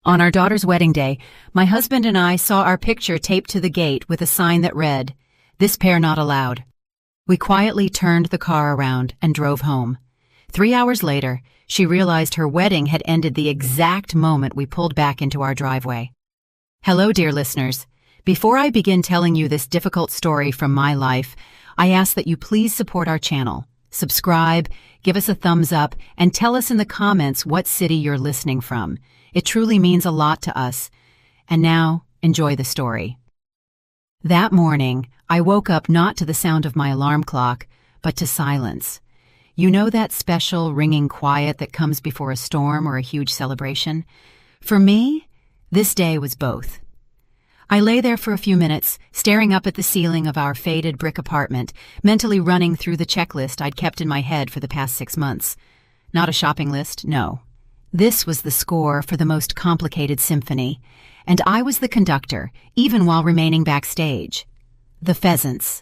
On our daughter's wedding day, my husband and I saw our picture taped to the gate with a sign that read, "This pair not allowed." We quietly turned the car around and drove home. 3 hours later, she realized her wedding had ended the exact moment we pulled back into our driveway. Hello, dear listeners. Before I begin telling you this difficult story from my life, I ask that you please support our channel. Subscribe, give us a thumbs up, and tell us in the comments what city you're listening from. It truly means a lot to us. And now, enjoy the story. That morning, I woke up not to the sound of my alarm clock, but to silence. You know that special ringing quiet that comes before a storm or a huge celebration? For me, this day was both. I lay there for a few minutes, staring up at the ceiling of our faded brick apartment, mentally running through the checklist I'd kept in my head for the past 6 months. Not a shopping list, no. This was the score for the most complicated symphony, and I was the conductor, even while remaining backstage. The pheasants.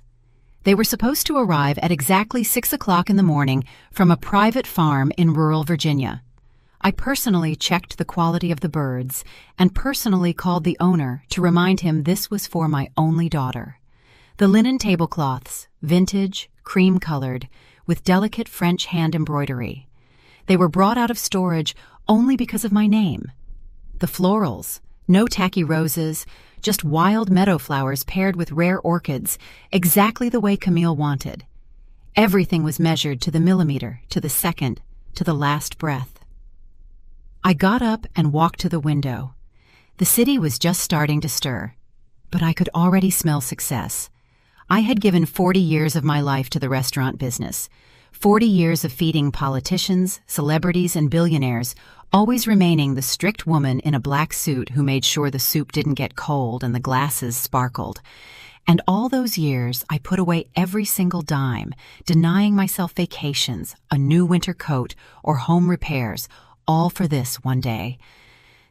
They were supposed to arrive at exactly 6 o'clock in the morning from a private farm in rural Virginia. I personally checked the quality of the birds and personally called the owner to remind him this was for my only daughter. The linen tablecloths, vintage, cream-colored, with delicate French hand embroidery. They were brought out of storage only because of my name. The florals, no tacky roses, just wild meadow flowers paired with rare orchids, exactly the way Camille wanted. Everything was measured to the millimeter, to the second, to the last breath. I got up and walked to the window. The city was just starting to stir, but I could already smell success. I had given 40 years of my life to the restaurant business, 40 years of feeding politicians, celebrities, and billionaires, always remaining the strict woman in a black suit who made sure the soup didn't get cold and the glasses sparkled. And all those years, I put away every single dime, denying myself vacations, a new winter coat, or home repairs, all for this one day.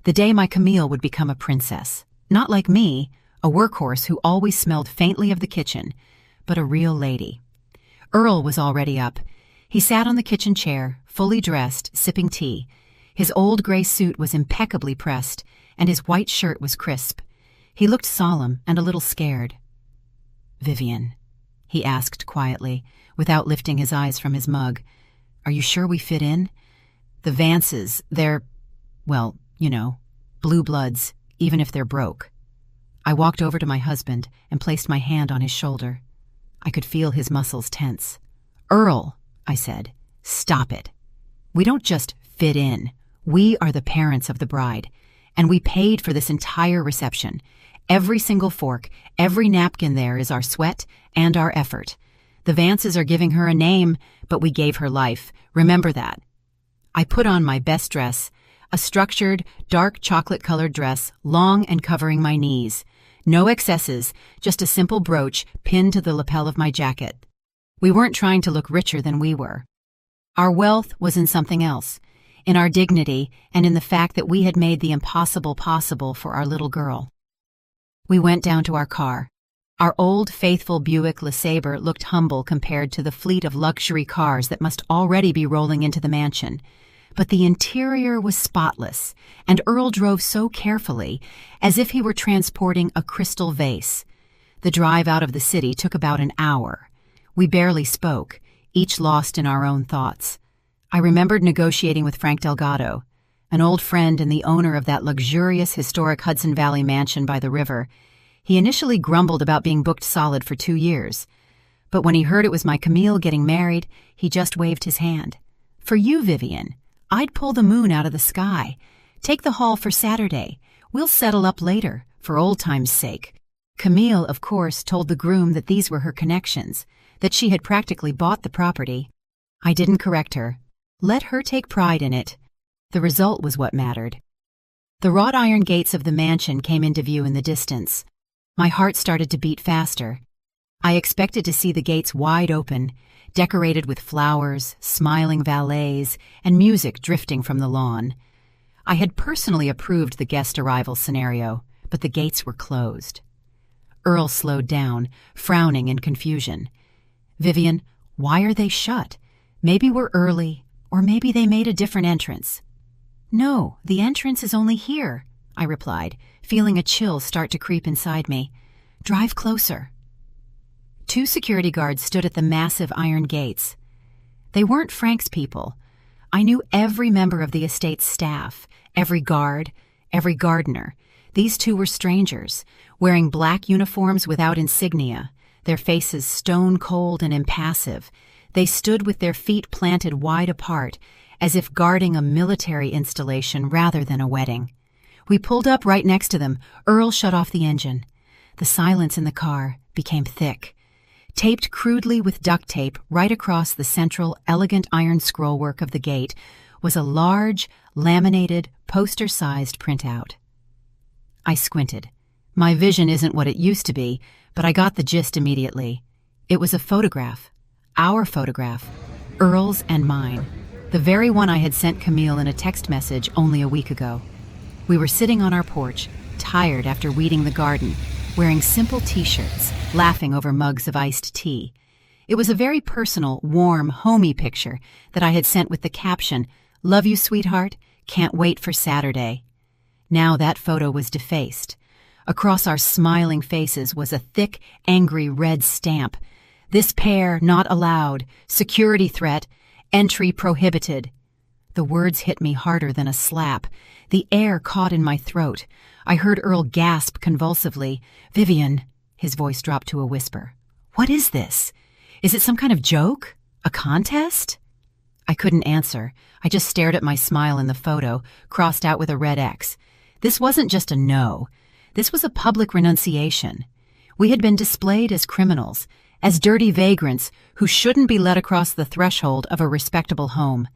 The day my Camille would become a princess. Not like me, a workhorse who always smelled faintly of the kitchen, but a real lady. Earl was already up. He sat on the kitchen chair, fully dressed, sipping tea. His old gray suit was impeccably pressed, and his white shirt was crisp. He looked solemn and a little scared. "Vivian," he asked quietly, without lifting his eyes from his mug, "are you sure we fit in? The Vances, they're, well, you know, blue bloods, even if they're broke." I walked over to my husband and placed my hand on his shoulder. I could feel his muscles tense. "Earl," I said, "stop it. We don't just fit in. We are the parents of the bride, and we paid for this entire reception. Every single fork, every napkin there is our sweat and our effort. The Vances are giving her a name, but we gave her life. Remember that." I put on my best dress, a structured, dark chocolate-colored dress, long and covering my knees. No excesses, just a simple brooch pinned to the lapel of my jacket. We weren't trying to look richer than we were. Our wealth was in something else, in our dignity and in the fact that we had made the impossible possible for our little girl. We went down to our car. Our old, faithful Buick LeSabre looked humble compared to the fleet of luxury cars that must already be rolling into the mansion. But the interior was spotless, and Earl drove so carefully, as if he were transporting a crystal vase. The drive out of the city took about an hour. We barely spoke, each lost in our own thoughts. I remembered negotiating with Frank Delgado, an old friend and the owner of that luxurious historic Hudson Valley mansion by the river. He initially grumbled about being booked solid for 2 years, but when he heard it was my Camille getting married, he just waved his hand. "For you, Vivian, I'd pull the moon out of the sky. Take the hall for Saturday. We'll settle up later, for old time's sake." Camille, of course, told the groom that these were her connections, that she had practically bought the property. I didn't correct her. Let her take pride in it. The result was what mattered. The wrought iron gates of the mansion came into view in the distance. My heart started to beat faster. I expected to see the gates wide open, decorated with flowers, smiling valets, and music drifting from the lawn. I had personally approved the guest arrival scenario, but the gates were closed. Earl slowed down, frowning in confusion. "Vivian, why are they shut? Maybe we're early, or maybe they made a different entrance." "No, the entrance is only here. I replied, feeling a chill start to creep inside me. Drive closer. 2 security guards stood at the massive iron gates. They weren't Frank's people. I knew every member of the estate's staff, every guard, every gardener. These 2 were strangers, wearing black uniforms without insignia, their faces stone-cold and impassive. They stood with their feet planted wide apart, as if guarding a military installation rather than a wedding. We pulled up right next to them. Earl shut off the engine. The silence in the car became thick. Taped crudely with duct tape right across the central, elegant iron scrollwork of the gate was a large, laminated, poster-sized printout. I squinted. My vision isn't what it used to be, but I got the gist immediately. It was a photograph. Our photograph. Earl's and mine. The very one I had sent Camille in a text message only a week ago. We were sitting on our porch, tired after weeding the garden, wearing simple t-shirts, laughing over mugs of iced tea. It was a very personal, warm, homey picture that I had sent with the caption, "Love you, sweetheart. Can't wait for Saturday." Now that photo was defaced. Across our smiling faces was a thick, angry red stamp. "This pair not allowed. Security threat. Entry prohibited." The words hit me harder than a slap. The air caught in my throat. I heard Earl gasp convulsively. "Vivian," his voice dropped to a whisper. "What is this? Is it some kind of joke? A contest?" I couldn't answer. I just stared at my smile in the photo, crossed out with a red X. This wasn't just a no. This was a public renunciation. We had been displayed as criminals, as dirty vagrants who shouldn't be let across the threshold of a respectable home.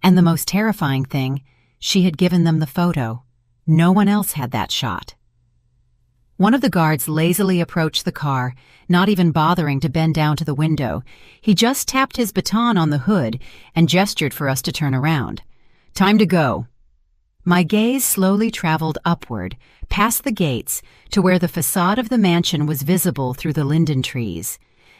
And the most terrifying thing, she had given them the photo. No one else had that shot. One of the guards lazily approached the car, not even bothering to bend down to the window. He just tapped his baton on the hood and gestured for us to turn around. "Time to go." My gaze slowly traveled upward, past the gates, to where the facade of the mansion was visible through the linden trees.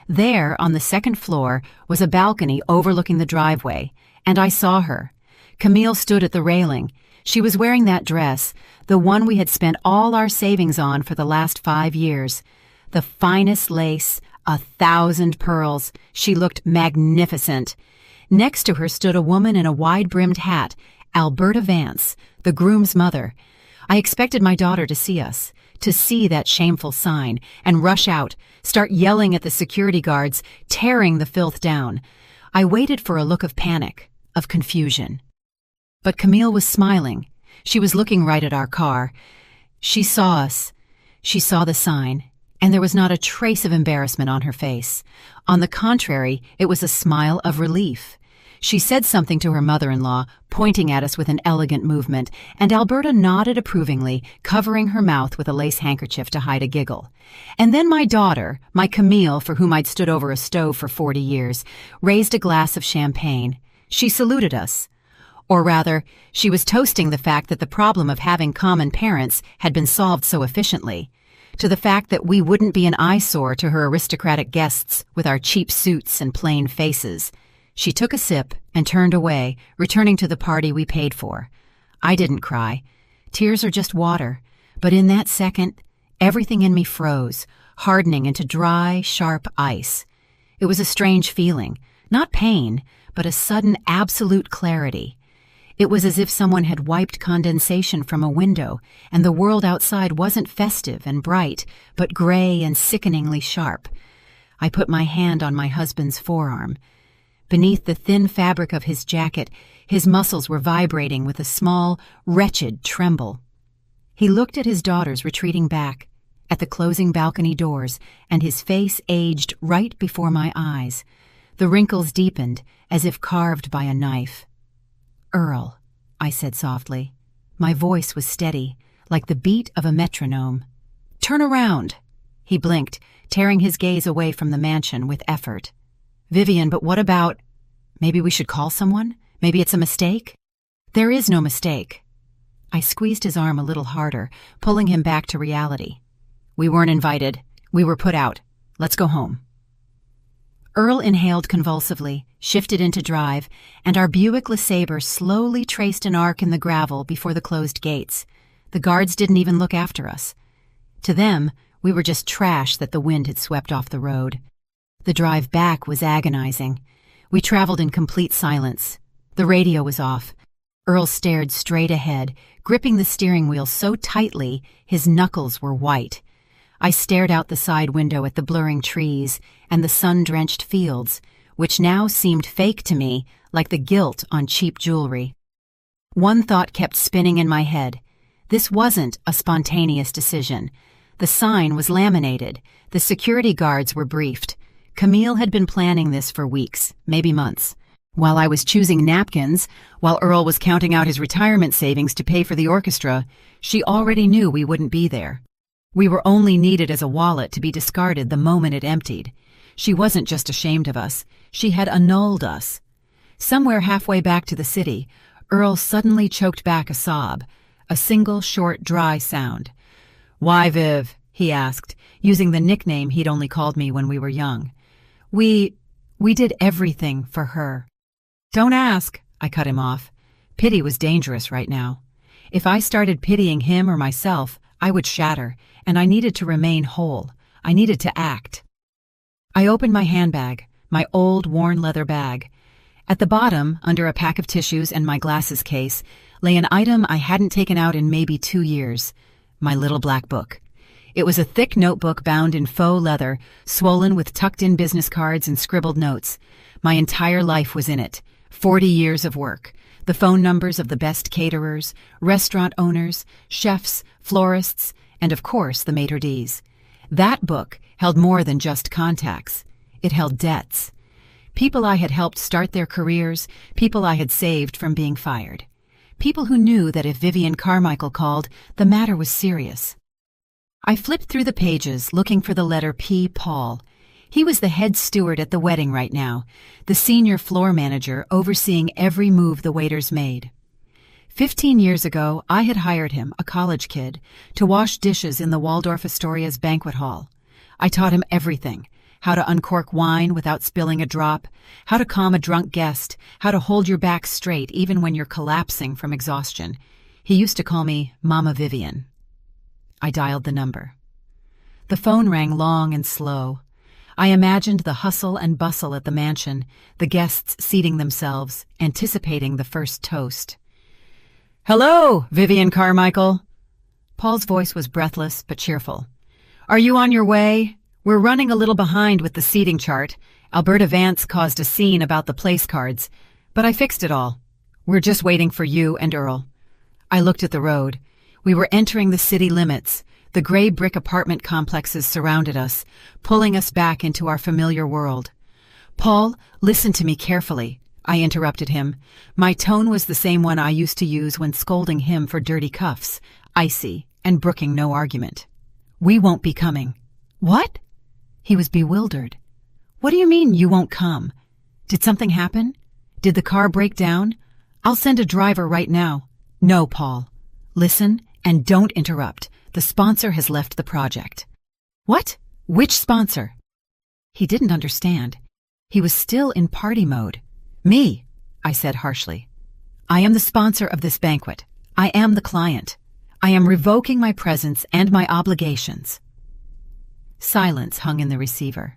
There, on the second floor, was a balcony overlooking the driveway, and I saw her. Camille stood at the railing. She was wearing that dress, the one we had spent all our savings on for the last 5 years. The finest lace, 1,000 pearls. She looked magnificent. Next to her stood a woman in a wide-brimmed hat, Alberta Vance, the groom's mother. I expected my daughter to see us, to see that shameful sign, and rush out, start yelling at the security guards, tearing the filth down. I waited for a look of panic, of confusion. But Camille was smiling. She was looking right at our car. She saw us. She saw the sign, and there was not a trace of embarrassment on her face. On the contrary, it was a smile of relief. She said something to her mother-in-law, pointing at us with an elegant movement, and Alberta nodded approvingly, covering her mouth with a lace handkerchief to hide a giggle. And then my daughter, my Camille, for whom I'd stood over a stove for 40 years, raised a glass of champagne. She saluted us. Or rather, she was toasting the fact that the problem of having common parents had been solved so efficiently, to the fact that we wouldn't be an eyesore to her aristocratic guests with our cheap suits and plain faces. She took a sip and turned away, returning to the party we paid for. I didn't cry. Tears are just water. But in that second, everything in me froze, hardening into dry, sharp ice. It was a strange feeling, not pain, but a sudden absolute clarity. It was as if someone had wiped condensation from a window, and the world outside wasn't festive and bright, but gray and sickeningly sharp. I put my hand on my husband's forearm. Beneath the thin fabric of his jacket, his muscles were vibrating with a small, wretched tremble. He looked at his daughters retreating back, at the closing balcony doors, and his face aged right before my eyes. The wrinkles deepened, as if carved by a knife. "Earl," I said softly. My voice was steady, like the beat of a metronome. "Turn around." He blinked, tearing his gaze away from the mansion with effort. "Vivian, but what about... Maybe we should call someone? Maybe it's a mistake?" "There is no mistake." I squeezed his arm a little harder, pulling him back to reality. "We weren't invited. We were put out. Let's go home." Earl inhaled convulsively, shifted into drive, and our Buick LeSabre slowly traced an arc in the gravel before the closed gates. The guards didn't even look after us. To them, we were just trash that the wind had swept off the road. The drive back was agonizing. We traveled in complete silence. The radio was off. Earl stared straight ahead, gripping the steering wheel so tightly his knuckles were white. I stared out the side window at the blurring trees and the sun-drenched fields, which now seemed fake to me, like the gilt on cheap jewelry. One thought kept spinning in my head. This wasn't a spontaneous decision. The sign was laminated. The security guards were briefed. Camille had been planning this for weeks, maybe months. While I was choosing napkins, while Earl was counting out his retirement savings to pay for the orchestra, she already knew we wouldn't be there. We were only needed as a wallet to be discarded the moment it emptied. She wasn't just ashamed of us, she had annulled us. Somewhere halfway back to the city, Earl suddenly choked back a sob, a single short, dry sound. "Why, Viv?" he asked, using the nickname he'd only called me when we were young. We did everything for her." "Don't ask," I cut him off. Pity was dangerous right now. If I started pitying him or myself, I would shatter, and I needed to remain whole. I needed to act. I opened my handbag, my old, worn leather bag. At the bottom, under a pack of tissues and my glasses case, lay an item I hadn't taken out in maybe 2 years, my little black book. It was a thick notebook bound in faux leather, swollen with tucked-in business cards and scribbled notes. My entire life was in it. 40 years of work. The phone numbers of the best caterers, restaurant owners, chefs, florists, and of course the maitre d's. That book held more than just contacts. It held debts. People I had helped start their careers, people I had saved from being fired. People who knew that if Vivian Carmichael called, the matter was serious. I flipped through the pages, looking for the letter P. Paul. He was the head steward at the wedding right now, the senior floor manager overseeing every move the waiters made. 15 years ago, I had hired him, a college kid, to wash dishes in the Waldorf Astoria's banquet hall. I taught him everything: how to uncork wine without spilling a drop, how to calm a drunk guest, how to hold your back straight even when you're collapsing from exhaustion. He used to call me Mama Vivian. I dialed the number. The phone rang long and slow. I imagined the hustle and bustle at the mansion, the guests seating themselves, anticipating the first toast. "Hello, Vivian Carmichael." Paul's voice was breathless but cheerful. "Are you on your way? We're running a little behind with the seating chart. Alberta Vance caused a scene about the place cards, but I fixed it all. We're just waiting for you and Earl." I looked at the road. We were entering the city limits. The gray brick apartment complexes surrounded us, pulling us back into our familiar world. "Paul, listen to me carefully," I interrupted him. My tone was the same one I used to use when scolding him for dirty cuffs, icy, and brooking no argument. "We won't be coming." "What?" He was bewildered. "What do you mean you won't come? Did something happen? Did the car break down? I'll send a driver right now." "No, Paul. Listen and don't interrupt. The sponsor has left the project." "What? Which sponsor?" He didn't understand. He was still in party mode. "Me," I said harshly. "I am the sponsor of this banquet. I am the client. I am revoking my presence and my obligations." Silence hung in the receiver.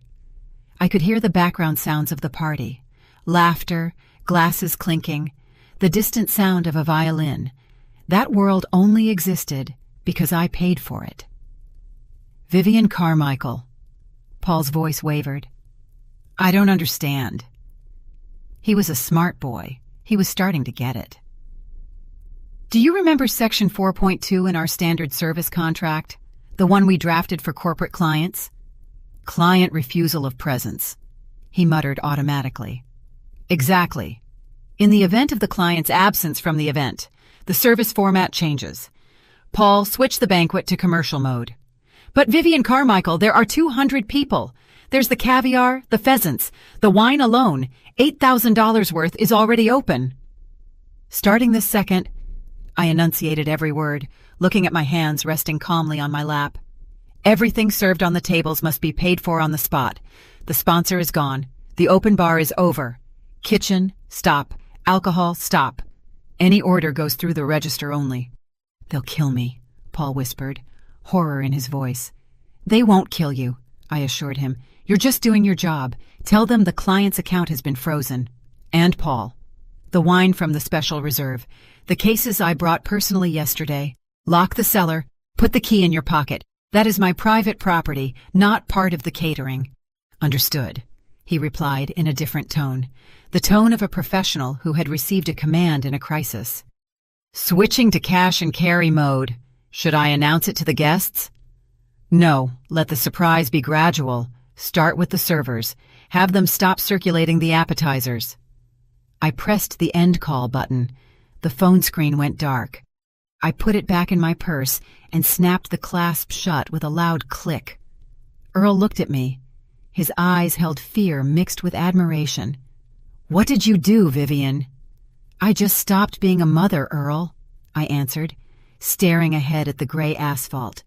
I could hear the background sounds of the party. Laughter, glasses clinking, the distant sound of a violin. That world only existed because I paid for it. "Vivian Carmichael." Paul's voice wavered. "I don't understand." He was a smart boy. He was starting to get it. "Do you remember Section 4.2 in our standard service contract? The one we drafted for corporate clients?" "Client refusal of presence," he muttered automatically. "Exactly. In the event of the client's absence from the event, the service format changes. Paul, switch the banquet to commercial mode." "But Vivian Carmichael, there are 200 people. There's the caviar, the pheasants, the wine alone. $8,000 worth is already open." "Starting this second," I enunciated every word, looking at my hands resting calmly on my lap. "Everything served on the tables must be paid for on the spot. The sponsor is gone. The open bar is over. Kitchen, stop. Alcohol, stop. Any order goes through the register only." "They'll kill me," Paul whispered, horror in his voice. They won't kill you, I assured him. You're just doing your job. Tell them the client's account has been frozen. And Paul. The wine from the special reserve. The cases I brought personally yesterday. Lock the cellar. Put the key in your pocket. That is my private property, not part of the catering. Understood, he replied in a different tone, the tone of a professional who had received a command in a crisis. Switching to cash and carry mode. Should I announce it to the guests? No, let the surprise be gradual. Start with the servers. Have them stop circulating the appetizers. I pressed the end call button. The phone screen went dark. I put it back in my purse and snapped the clasp shut with a loud click. Earl looked at me. His eyes held fear mixed with admiration. What did you do, Vivian? I just stopped being a mother, Earl, I answered, staring ahead at the gray asphalt.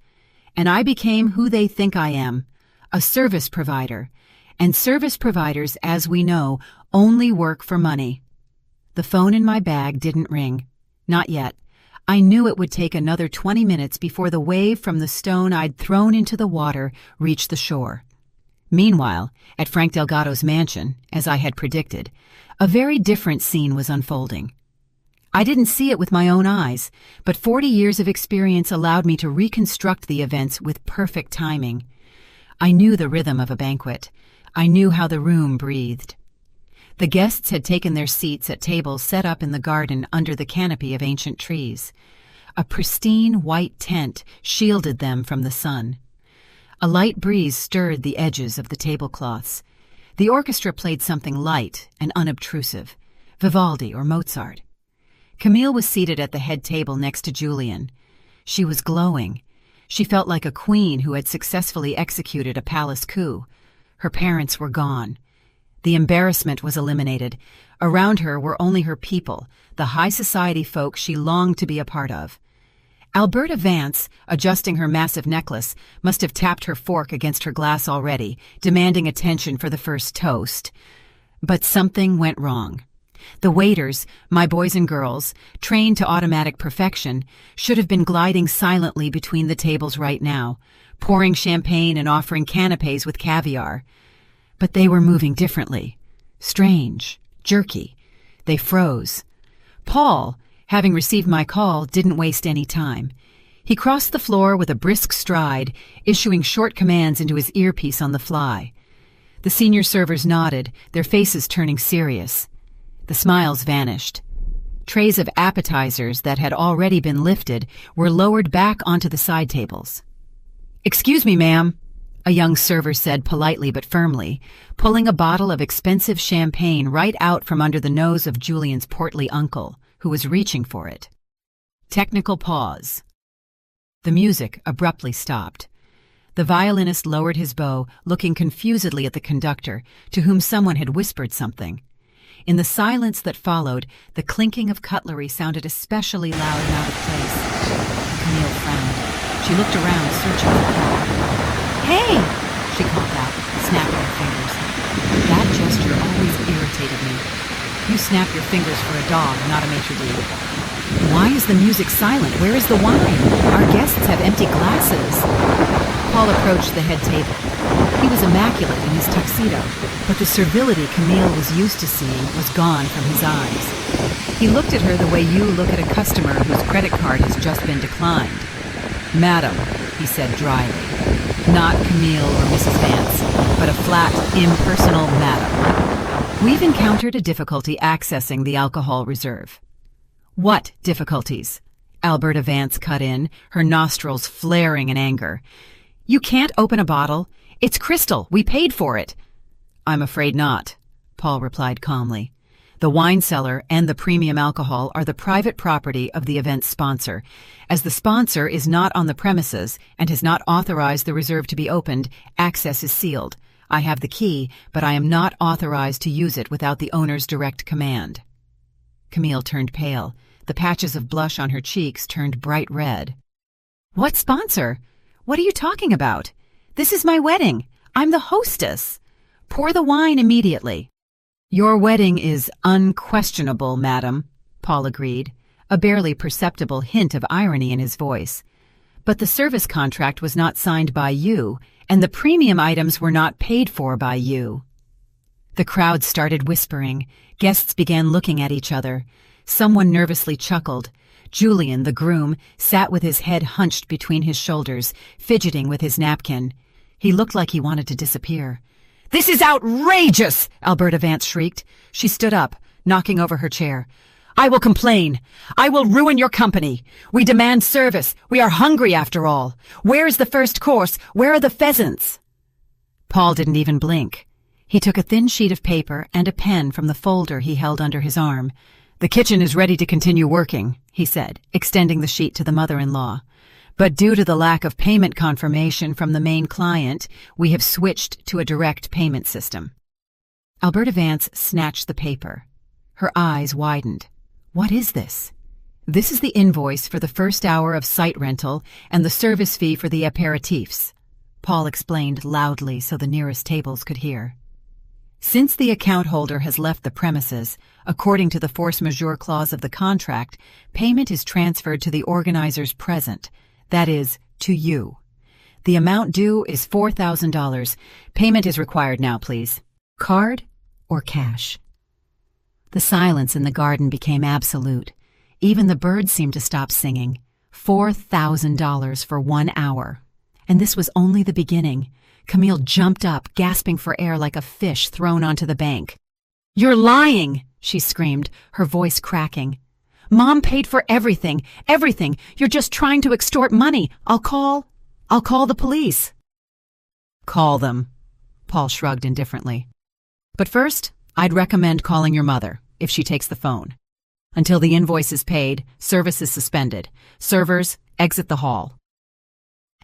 And I became who they think I am, a service provider. And service providers, as we know, only work for money. The phone in my bag didn't ring. Not yet. I knew it would take another 20 minutes before the wave from the stone I'd thrown into the water reached the shore. Meanwhile, at Frank Delgado's mansion, as I had predicted, a very different scene was unfolding. I didn't see it with my own eyes, but 40 years of experience allowed me to reconstruct the events with perfect timing. I knew the rhythm of a banquet. I knew how the room breathed. The guests had taken their seats at tables set up in the garden under the canopy of ancient trees. A pristine white tent shielded them from the sun. A light breeze stirred the edges of the tablecloths. The orchestra played something light and unobtrusive, Vivaldi or Mozart. Camille was seated at the head table next to Julian. She was glowing. She felt like a queen who had successfully executed a palace coup. Her parents were gone. The embarrassment was eliminated. Around her were only her people, the high society folk she longed to be a part of. Alberta Vance, adjusting her massive necklace, must have tapped her fork against her glass already, demanding attention for the first toast. But something went wrong. The waiters, my boys and girls, trained to automatic perfection, should have been gliding silently between the tables right now, pouring champagne and offering canapes with caviar. But they were moving differently. Strange, jerky. They froze. Paul, having received my call, didn't waste any time. He crossed the floor with a brisk stride, issuing short commands into his earpiece on the fly. The senior servers nodded, their faces turning serious. The smiles vanished. Trays of appetizers that had already been lifted were lowered back onto the side tables. "Excuse me, ma'am," a young server said politely but firmly, pulling a bottle of expensive champagne right out from under the nose of Julian's portly uncle, who was reaching for it. Technical pause. The music abruptly stopped. The violinist lowered his bow, looking confusedly at the conductor, to whom someone had whispered something. In the silence that followed, the clinking of cutlery sounded especially loud and out of place. Camille frowned. She looked around, searching for Paul. "Hey!" she called out, snapping her fingers. That gesture always irritated me. You snap your fingers for a dog, not a maitre d'. Why is the music silent? Where is the wine? Our guests have empty glasses. Paul approached the head table. He was immaculate in his tuxedo, but the servility Camille was used to seeing was gone from his eyes. He looked at her the way you look at a customer whose credit card has just been declined. "Madam," he said dryly. Not Camille or Mrs. Vance, but a flat, impersonal madam. "We've encountered a difficulty accessing the alcohol reserve." "What difficulties?" Alberta Vance cut in, her nostrils flaring in anger. "You can't open a bottle. It's crystal. We paid for it." "I'm afraid not," Paul replied calmly. "The wine cellar and the premium alcohol are the private property of the event's sponsor. As the sponsor is not on the premises and has not authorized the reserve to be opened, access is sealed. I have the key, but I am not authorized to use it without the owner's direct command." Camille turned pale. The patches of blush on her cheeks turned bright red. "What sponsor? What are you talking about? This is my wedding. I'm the hostess. Pour the wine immediately." "Your wedding is unquestionable, madam," Paul agreed, a barely perceptible hint of irony in his voice. But the service contract was not signed by you, and the premium items were not paid for by you. The crowd started whispering. Guests began looking at each other. Someone nervously chuckled. Julian, the groom, sat with his head hunched between his shoulders, fidgeting with his napkin. He looked like he wanted to disappear. "This is outrageous!" Alberta Vance shrieked. She stood up, knocking over her chair. "I will complain. I will ruin your company. We demand service. We are hungry after all. Where is the first course? Where are the pheasants?" Paul didn't even blink. He took a thin sheet of paper and a pen from the folder he held under his arm. "The kitchen is ready to continue working," he said, extending the sheet to the mother-in-law. "But due to the lack of payment confirmation from the main client, we have switched to a direct payment system." Alberta Vance snatched the paper. Her eyes widened. "What is this?" "This is the invoice for the first hour of site rental and the service fee for the aperitifs," Paul explained loudly so the nearest tables could hear. "Since the account holder has left the premises, according to the force majeure clause of the contract, payment is transferred to the organizers present, that is, to you. The amount due is $4,000. Payment is required now, please. Card or cash?" The silence in the garden became absolute. Even the birds seemed to stop singing. $4,000 for 1 hour. And this was only the beginning. Camille jumped up, gasping for air like a fish thrown onto the bank. "You're lying!" she screamed, her voice cracking. "Mom paid for everything, everything. You're just trying to extort money. I'll call the police." "Call them," Paul shrugged indifferently. "But first, I'd recommend calling your mother, if she takes the phone. Until the invoice is paid, service is suspended. Servers, exit the hall."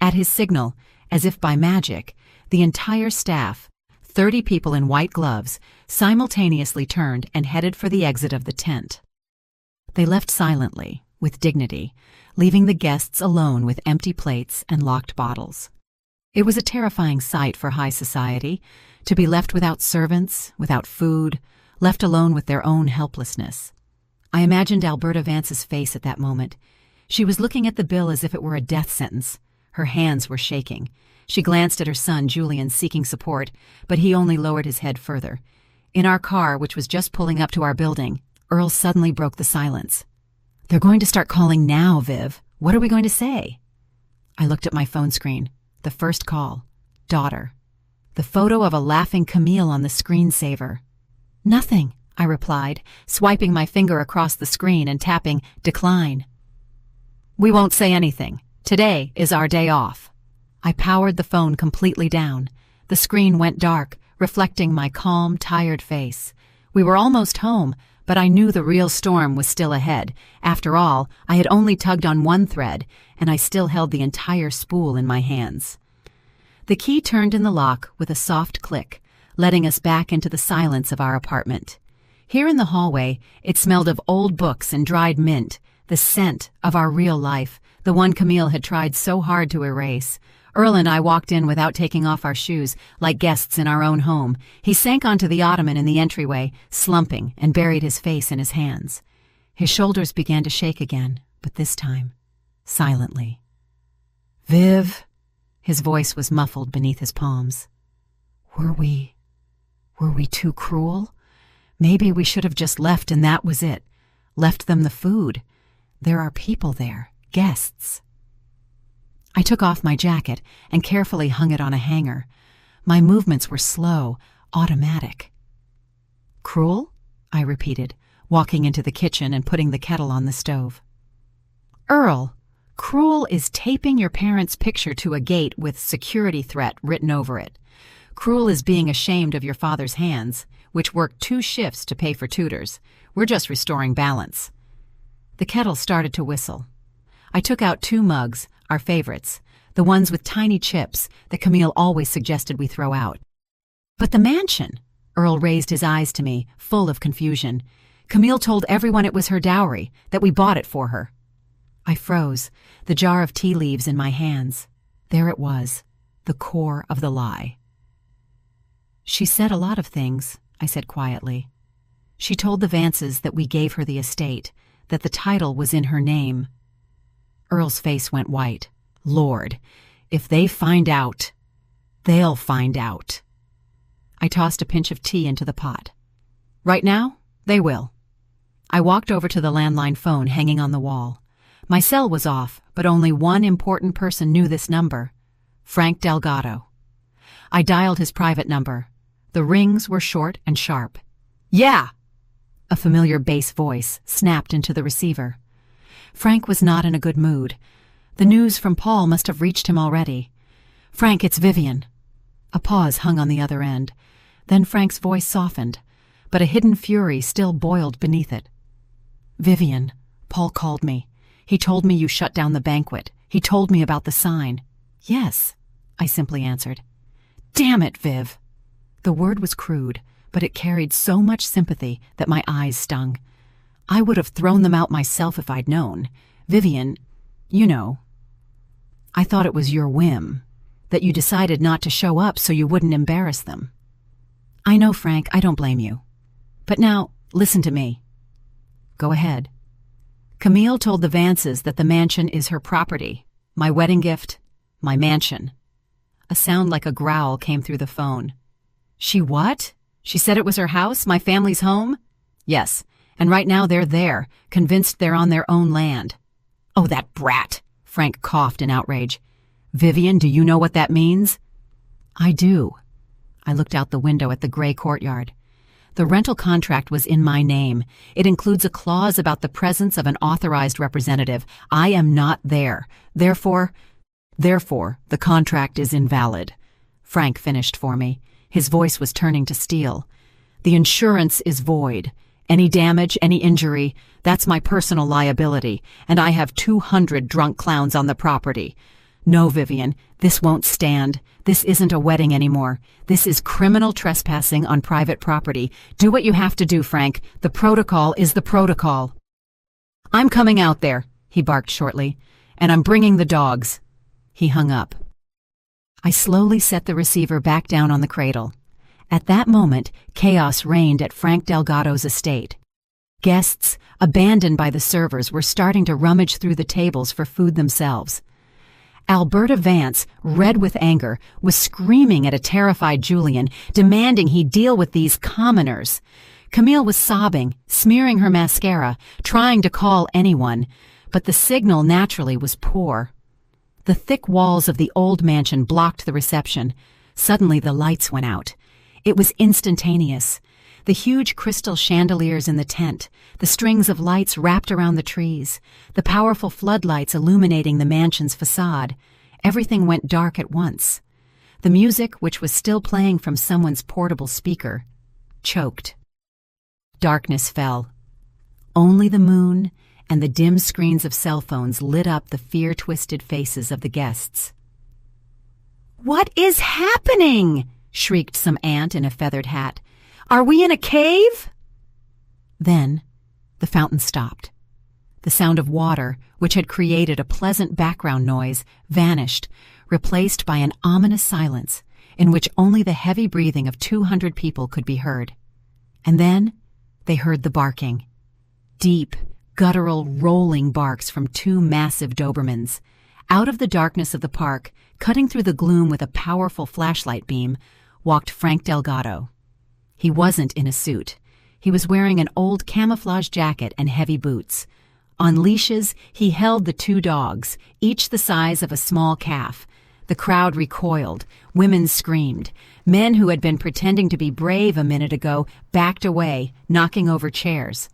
At his signal, as if by magic, the entire staff, 30 people in white gloves, simultaneously turned and headed for the exit of the tent. They left silently, with dignity, leaving the guests alone with empty plates and locked bottles. It was a terrifying sight for high society, to be left without servants, without food, left alone with their own helplessness. I imagined Alberta Vance's face at that moment. She was looking at the bill as if it were a death sentence. Her hands were shaking. She glanced at her son, Julian, seeking support, but he only lowered his head further. In our car, which was just pulling up to our building, Earl suddenly broke the silence. "They're going to start calling now, Viv. What are we going to say?" I looked at my phone screen. The first call. Daughter. The photo of a laughing Camille on the screensaver. "Nothing," I replied, swiping my finger across the screen and tapping decline. "We won't say anything. Today is our day off." I powered the phone completely down. The screen went dark, reflecting my calm, tired face. We were almost home, but I knew the real storm was still ahead. After all, I had only tugged on one thread, and I still held the entire spool in my hands. The key turned in the lock with a soft click, letting us back into the silence of our apartment. Here in the hallway, it smelled of old books and dried mint, the scent of our real life, the one Camille had tried so hard to erase. Earl and I walked in without taking off our shoes, like guests in our own home. He sank onto the ottoman in the entryway, slumping, and buried his face in his hands. His shoulders began to shake again, but this time, silently. "Viv," his voice was muffled beneath his palms. Were we too cruel? Maybe we should have just left and that was it. Left them the food. There are people there, guests. I took off my jacket and carefully hung it on a hanger. My movements were slow, automatic. "Cruel?" I repeated, walking into the kitchen and putting the kettle on the stove. "Earl, cruel is taping your parents' picture to a gate with security threat written over it. Cruel is being ashamed of your father's hands, which worked 2 shifts to pay for tutors. We're just restoring balance." The kettle started to whistle. I took out 2 mugs, our favorites, the ones with tiny chips that Camille always suggested we throw out. "But the mansion," Earl raised his eyes to me, full of confusion. "Camille told everyone it was her dowry, that we bought it for her." I froze, the jar of tea leaves in my hands. There it was, the core of the lie. "She said a lot of things," I said quietly. "She told the Vances that we gave her the estate, that the title was in her name." Earl's face went white. Lord, if they find out, they'll find out. I tossed a pinch of tea into the pot. Right now, they will. I walked over to the landline phone hanging on the wall. My cell was off, but only one important person knew this number: Frank Delgado. I dialed his private number. The rings were short and sharp. "Yeah!" A familiar bass voice snapped into the receiver. Frank was not in a good mood. The news from Paul must have reached him already. "Frank, it's Vivian." A pause hung on the other end. Then Frank's voice softened, but a hidden fury still boiled beneath it. "Vivian, Paul called me. He told me you shut down the banquet. He told me about the sign." "Yes," I simply answered. "Damn it, Viv." The word was crude, but it carried so much sympathy that my eyes stung. I would have thrown them out myself if I'd known. "Vivian, you know, I thought it was your whim, that you decided not to show up so you wouldn't embarrass them." "I know, Frank, I don't blame you. But now, listen to me." "Go ahead." "Camille told the Vances that the mansion is her property. My wedding gift, my mansion." A sound like a growl came through the phone. "She what? She said it was her house, my family's home?" "Yes, and right now they're there, convinced they're on their own land." "Oh, that brat!" Frank coughed in outrage. "Vivian, do you know what that means?" "I do." I looked out the window at the gray courtyard. The rental contract was in my name. It includes a clause about the presence of an authorized representative. I am not there. Therefore, the contract is invalid. Frank finished for me. His voice was turning to steel. "The insurance is void. Any damage, any injury, that's my personal liability, and I have 200 drunk clowns on the property. No, Vivian, this won't stand. This isn't a wedding anymore. This is criminal trespassing on private property. Do what you have to do, Frank. The protocol is the protocol." "I'm coming out there," he barked shortly, "and I'm bringing the dogs." He hung up. I slowly set the receiver back down on the cradle. At that moment, chaos reigned at Frank Delgado's estate. Guests, abandoned by the servers, were starting to rummage through the tables for food themselves. Alberta Vance, red with anger, was screaming at a terrified Julian, demanding he deal with these commoners. Camille was sobbing, smearing her mascara, trying to call anyone, but the signal naturally was poor. The thick walls of the old mansion blocked the reception. Suddenly the lights went out. It was instantaneous. The huge crystal chandeliers in the tent, the strings of lights wrapped around the trees, the powerful floodlights illuminating the mansion's facade. Everything went dark at once. The music, which was still playing from someone's portable speaker, choked. Darkness fell. Only the moon and the dim screens of cell phones lit up the fear-twisted faces of the guests. "What is happening?" shrieked some aunt in a feathered hat. "Are we in a cave?" Then the fountain stopped. The sound of water, which had created a pleasant background noise, vanished, replaced by an ominous silence in which only the heavy breathing of 200 people could be heard. And then they heard the barking. Deep, guttural, rolling barks from two massive Dobermans. Out of the darkness of the park, cutting through the gloom with a powerful flashlight beam, walked Frank Delgado. He wasn't in a suit. He was wearing an old camouflage jacket and heavy boots. On leashes, he held the two dogs, each the size of a small calf. The crowd recoiled. Women screamed. Men who had been pretending to be brave a minute ago backed away, knocking over chairs.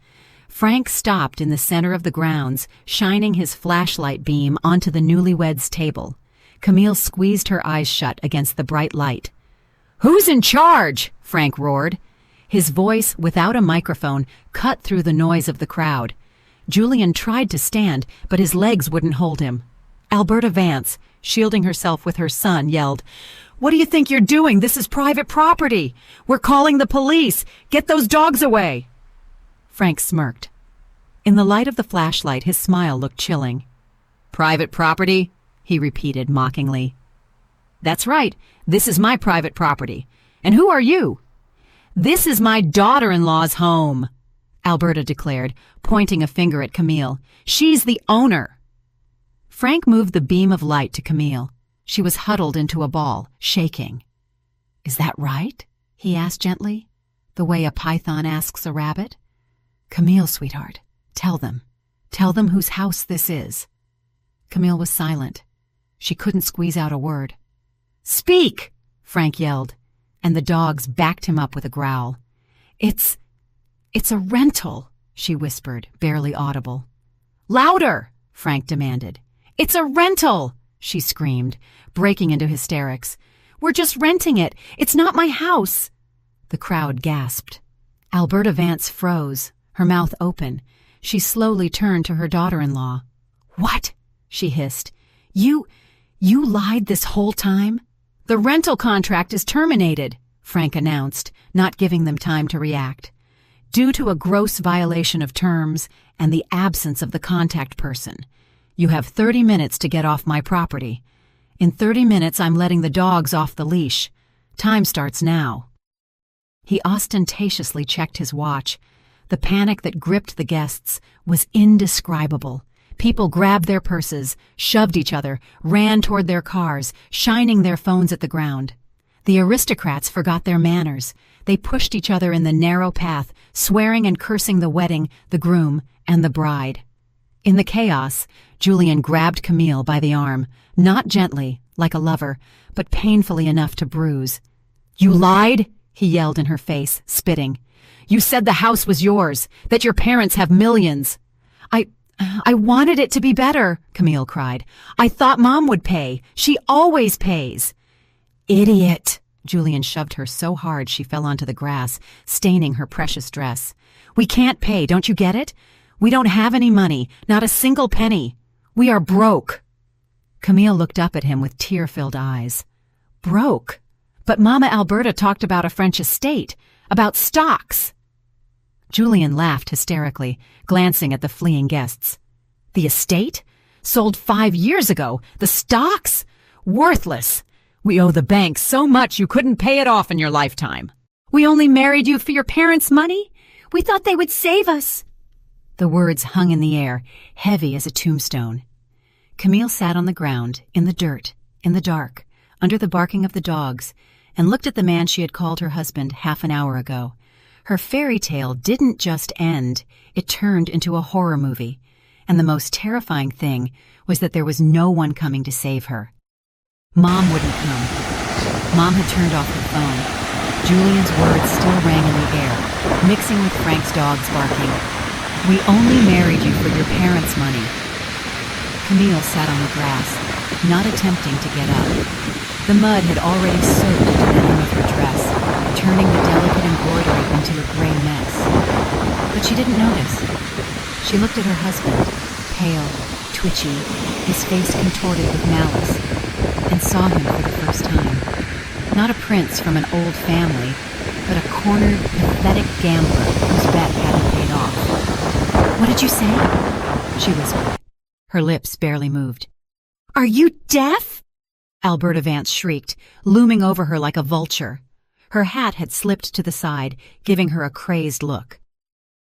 Frank stopped in the center of the grounds, shining his flashlight beam onto the newlyweds' table. Camille squeezed her eyes shut against the bright light. "Who's in charge?" Frank roared. His voice, without a microphone, cut through the noise of the crowd. Julian tried to stand, but his legs wouldn't hold him. Alberta Vance, shielding herself with her son, yelled, "What do you think you're doing? This is private property. We're calling the police. Get those dogs away." Frank smirked. In the light of the flashlight, his smile looked chilling. "Private property?" he repeated mockingly. "That's right. This is my private property. And who are you?" "This is my daughter-in-law's home," Alberta declared, pointing a finger at Camille. "She's the owner." Frank moved the beam of light to Camille. She was huddled into a ball, shaking. "Is that right?" he asked gently, the way a python asks a rabbit. "Camille, sweetheart, tell them. Tell them whose house this is." Camille was silent. She couldn't squeeze out a word. "Speak!" Frank yelled, and the dogs backed him up with a growl. It's a rental," she whispered, barely audible. "Louder!" Frank demanded. "It's a rental!" she screamed, breaking into hysterics. "We're just renting it. It's not my house." The crowd gasped. Alberta Vance froze, her mouth open. She slowly turned to her daughter-in-law. "What?" she hissed. You lied this whole time?" "The rental contract is terminated," Frank announced, not giving them time to react. "Due to a gross violation of terms and the absence of the contact person. You have 30 minutes to get off my property. In 30 minutes, I'm letting the dogs off the leash. Time starts now." He ostentatiously checked his watch. The panic that gripped the guests was indescribable. People grabbed their purses, shoved each other, ran toward their cars, shining their phones at the ground. The aristocrats forgot their manners. They pushed each other in the narrow path, swearing and cursing the wedding, the groom, and the bride. In the chaos, Julian grabbed Camille by the arm, not gently, like a lover, but painfully enough to bruise. "You lied!" he yelled in her face, spitting. "You said the house was yours, that your parents have millions." I wanted it to be better," Camille cried. "I thought Mom would pay. She always pays." "Idiot!" Julian shoved her so hard she fell onto the grass, staining her precious dress. "We can't pay, don't you get it? We don't have any money, not a single penny. We are broke." Camille looked up at him with tear-filled eyes. "Broke? But Mama Alberta talked about a French estate, about stocks." Julian laughed hysterically, glancing at the fleeing guests. "The estate? Sold 5 years ago. The stocks? Worthless. We owe the bank so much you couldn't pay it off in your lifetime. We only married you for your parents' money? We thought they would save us." The words hung in the air, heavy as a tombstone. Camille sat on the ground, in the dirt, in the dark, under the barking of the dogs, and looked at the man she had called her husband half an hour ago. Her fairy tale didn't just end, it turned into a horror movie. And the most terrifying thing was that there was no one coming to save her. Mom wouldn't come. Mom had turned off her phone. Julian's words still rang in the air, mixing with Frank's dogs barking. "We only married you for your parents' money." Camille sat on the grass, not attempting to get up. The mud had already soaked into the hem of her dress, turning the delicate embroidery into a gray mess. But she didn't notice. She looked at her husband, pale, twitchy, his face contorted with malice, and saw him for the first time. Not a prince from an old family, but a cornered, pathetic gambler whose bet hadn't paid off. "What did you say?" she whispered. Her lips barely moved. "Are you deaf?" Alberta Vance shrieked, looming over her like a vulture. Her hat had slipped to the side, giving her a crazed look.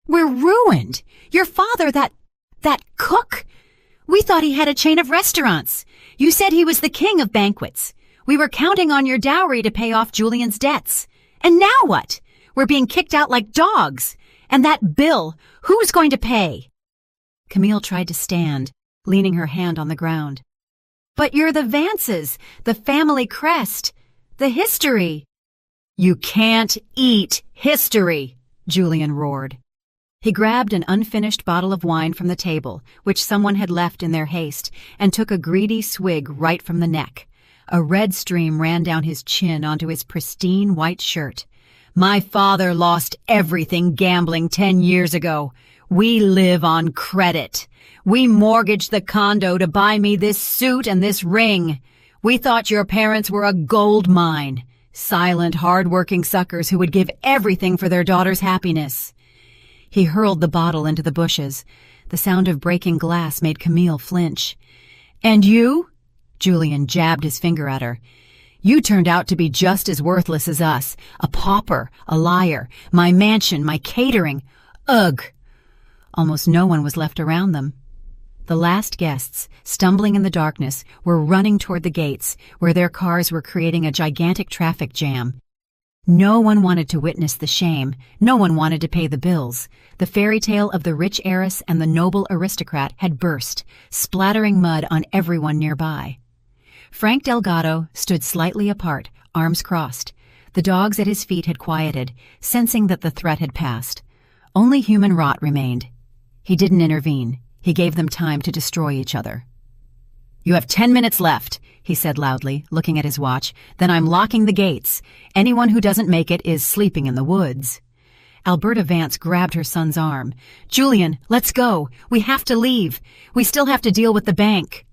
"We're ruined! Your father, that cook? We thought he had a chain of restaurants. You said he was the king of banquets. We were counting on your dowry to pay off Julian's debts. And now what? We're being kicked out like dogs. And that bill, who's going to pay?" Camille tried to stand, leaning her hand on the ground. "But you're the Vances, the family crest, the history." "You can't eat history," Julian roared. He grabbed an unfinished bottle of wine from the table, which someone had left in their haste, and took a greedy swig right from the neck. A red stream ran down his chin onto his pristine white shirt. "My father lost everything gambling 10 years ago. We live on credit. We mortgaged the condo to buy me this suit and this ring. We thought your parents were a gold mine. Silent, hard-working suckers who would give everything for their daughter's happiness." He hurled the bottle into the bushes. The sound of breaking glass made Camille flinch. "And you?" Julian jabbed his finger at her. "You turned out to be just as worthless as us. A pauper, a liar, my mansion, my catering. Ugh!" Almost no one was left around them. The last guests, stumbling in the darkness, were running toward the gates, where their cars were creating a gigantic traffic jam. No one wanted to witness the shame. No one wanted to pay the bills. The fairy tale of the rich heiress and the noble aristocrat had burst, splattering mud on everyone nearby. Frank Delgado stood slightly apart, arms crossed. The dogs at his feet had quieted, sensing that the threat had passed. Only human rot remained. He didn't intervene. He gave them time to destroy each other. "You have 10 minutes left," he said loudly, looking at his watch. "Then I'm locking the gates. Anyone who doesn't make it is sleeping in the woods." Alberta Vance grabbed her son's arm. "Julian, let's go. We have to leave. We still have to deal with the bank."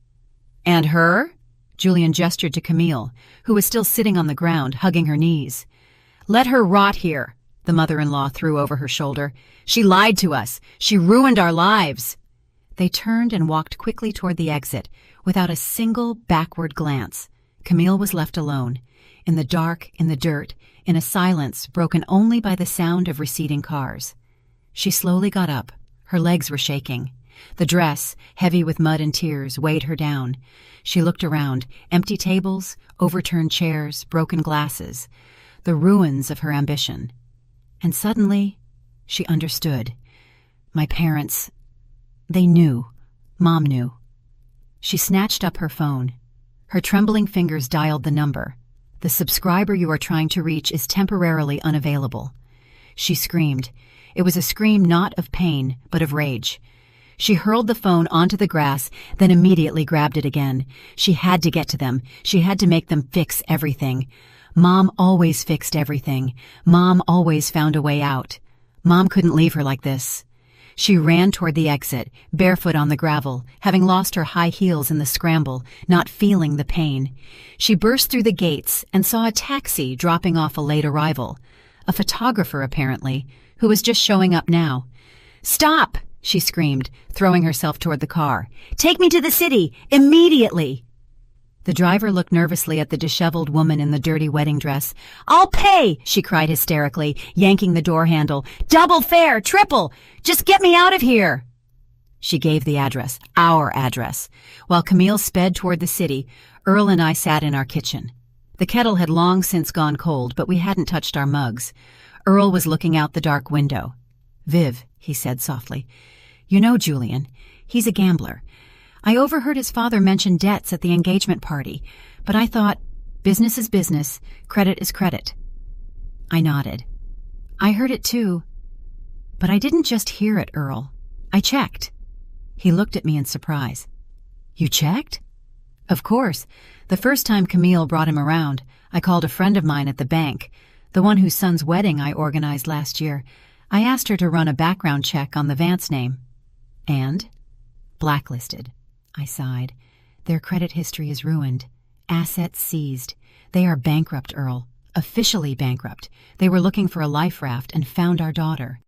"And her?" Julian gestured to Camille, who was still sitting on the ground, hugging her knees. "Let her rot here," the mother-in-law threw over her shoulder. "She lied to us. She ruined our lives." They turned and walked quickly toward the exit, without a single backward glance. Camille was left alone, in the dark, in the dirt, in a silence broken only by the sound of receding cars. She slowly got up. Her legs were shaking. The dress, heavy with mud and tears, weighed her down. She looked around, empty tables, overturned chairs, broken glasses, the ruins of her ambition. And suddenly, she understood. My parents, they knew. Mom knew. She snatched up her phone. Her trembling fingers dialed the number. "The subscriber you are trying to reach is temporarily unavailable." She screamed. It was a scream not of pain, but of rage. She hurled the phone onto the grass, then immediately grabbed it again. She had to get to them. She had to make them fix everything. Mom always fixed everything. Mom always found a way out. Mom couldn't leave her like this. She ran toward the exit, barefoot on the gravel, having lost her high heels in the scramble, not feeling the pain. She burst through the gates and saw a taxi dropping off a late arrival. A photographer, apparently, who was just showing up now. "Stop!" she screamed, throwing herself toward the car. "Take me to the city, immediately!" The driver looked nervously at the disheveled woman in the dirty wedding dress. "I'll pay!" she cried hysterically, yanking the door handle. "Double fare, triple! Just get me out of here!" She gave the address, our address. While Camille sped toward the city, Earl and I sat in our kitchen. The kettle had long since gone cold, but we hadn't touched our mugs. Earl was looking out the dark window. "Viv," he said softly, "you know Julian. He's a gambler. I overheard his father mention debts at the engagement party, but I thought, business is business, credit is credit." I nodded. "I heard it too. But I didn't just hear it, Earl. I checked." He looked at me in surprise. "You checked?" "Of course. The first time Camille brought him around, I called a friend of mine at the bank, the one whose son's wedding I organized last year. I asked her to run a background check on the Vance name." "And?" "Blacklisted." I sighed. "Their credit history is ruined. Assets seized. They are bankrupt, Earl. Officially bankrupt. They were looking for a life raft and found our daughter.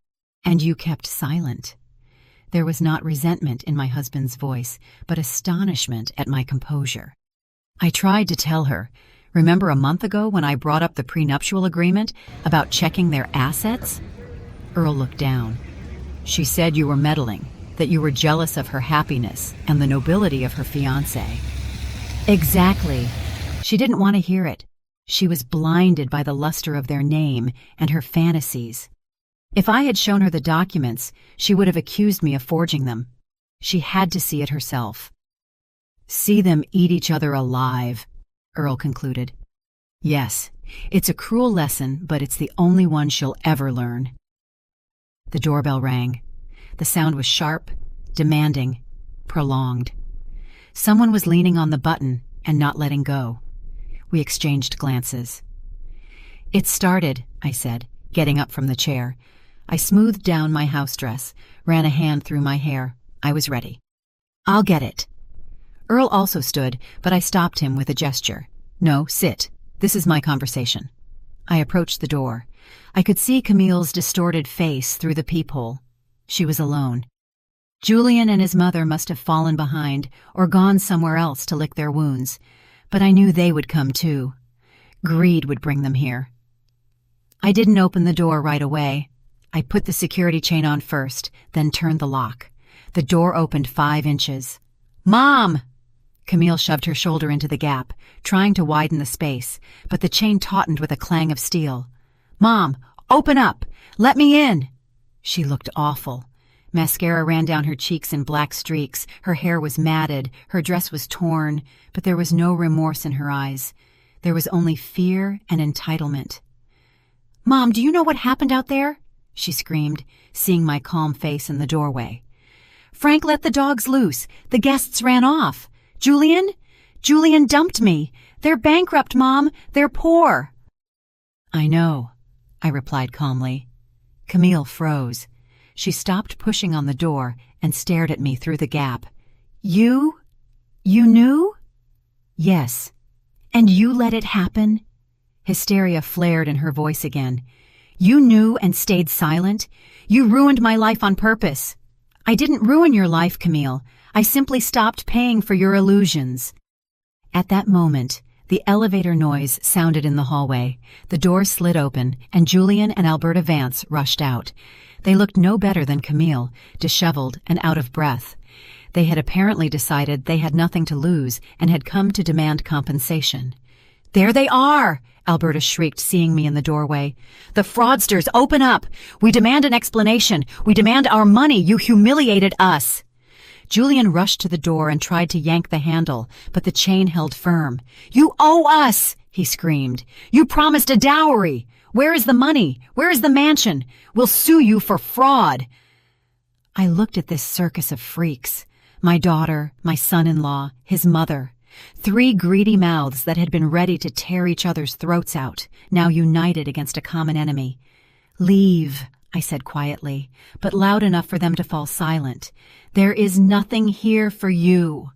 And you kept silent." There was not resentment in my husband's voice, but astonishment at my composure. "I tried to tell her. Remember a month ago when I brought up the prenuptial agreement about checking their assets?" Earl looked down. "She said you were meddling, that you were jealous of her happiness and the nobility of her fiancé." "Exactly. She didn't want to hear it. She was blinded by the luster of their name and her fantasies. If I had shown her the documents, she would have accused me of forging them. She had to see it herself." "See them eat each other alive," Earl concluded. "Yes, it's a cruel lesson, but it's the only one she'll ever learn." The doorbell rang. The sound was sharp, demanding, prolonged. Someone was leaning on the button and not letting go. We exchanged glances. "It started," I said, getting up from the chair. I smoothed down my house dress, ran a hand through my hair. I was ready. "I'll get it." Earl also stood, but I stopped him with a gesture. "No, sit. This is my conversation." I approached the door. I could see Camille's distorted face through the peephole. She was alone. Julian and his mother must have fallen behind or gone somewhere else to lick their wounds, but I knew they would come too. Greed would bring them here. I didn't open the door right away. I put the security chain on first, then turned the lock. The door opened 5 inches. "Mom!" Camille shoved her shoulder into the gap, trying to widen the space, but the chain tautened with a clang of steel. "Mom, open up! Let me in!" She looked awful. Mascara ran down her cheeks in black streaks, her hair was matted, her dress was torn, but there was no remorse in her eyes. There was only fear and entitlement. "Mom, do you know what happened out there?" she screamed, seeing my calm face in the doorway. "Frank let the dogs loose. The guests ran off. Julian dumped me. They're bankrupt, Mom. They're poor." "I know," I replied calmly. Camille froze. She stopped pushing on the door and stared at me through the gap. You knew?" "Yes." "And you let it happen?" Hysteria flared in her voice again. "You knew and stayed silent? You ruined my life on purpose." "I didn't ruin your life, Camille. I simply stopped paying for your illusions." At that moment, the elevator noise sounded in the hallway. The door slid open, and Julian and Alberta Vance rushed out. They looked no better than Camille, disheveled and out of breath. They had apparently decided they had nothing to lose and had come to demand compensation. "There they are!" Alberta shrieked, seeing me in the doorway. "The fraudsters, open up! We demand an explanation! We demand our money! You humiliated us!" Julian rushed to the door and tried to yank the handle, but the chain held firm. "You owe us!" he screamed. "You promised a dowry! Where is the money? Where is the mansion? We'll sue you for fraud!" I looked at this circus of freaks. My daughter, my son-in-law, his mother. 3 greedy mouths that had been ready to tear each other's throats out, now united against a common enemy. "Leave," I said quietly, but loud enough for them to fall silent. "There is nothing here for you."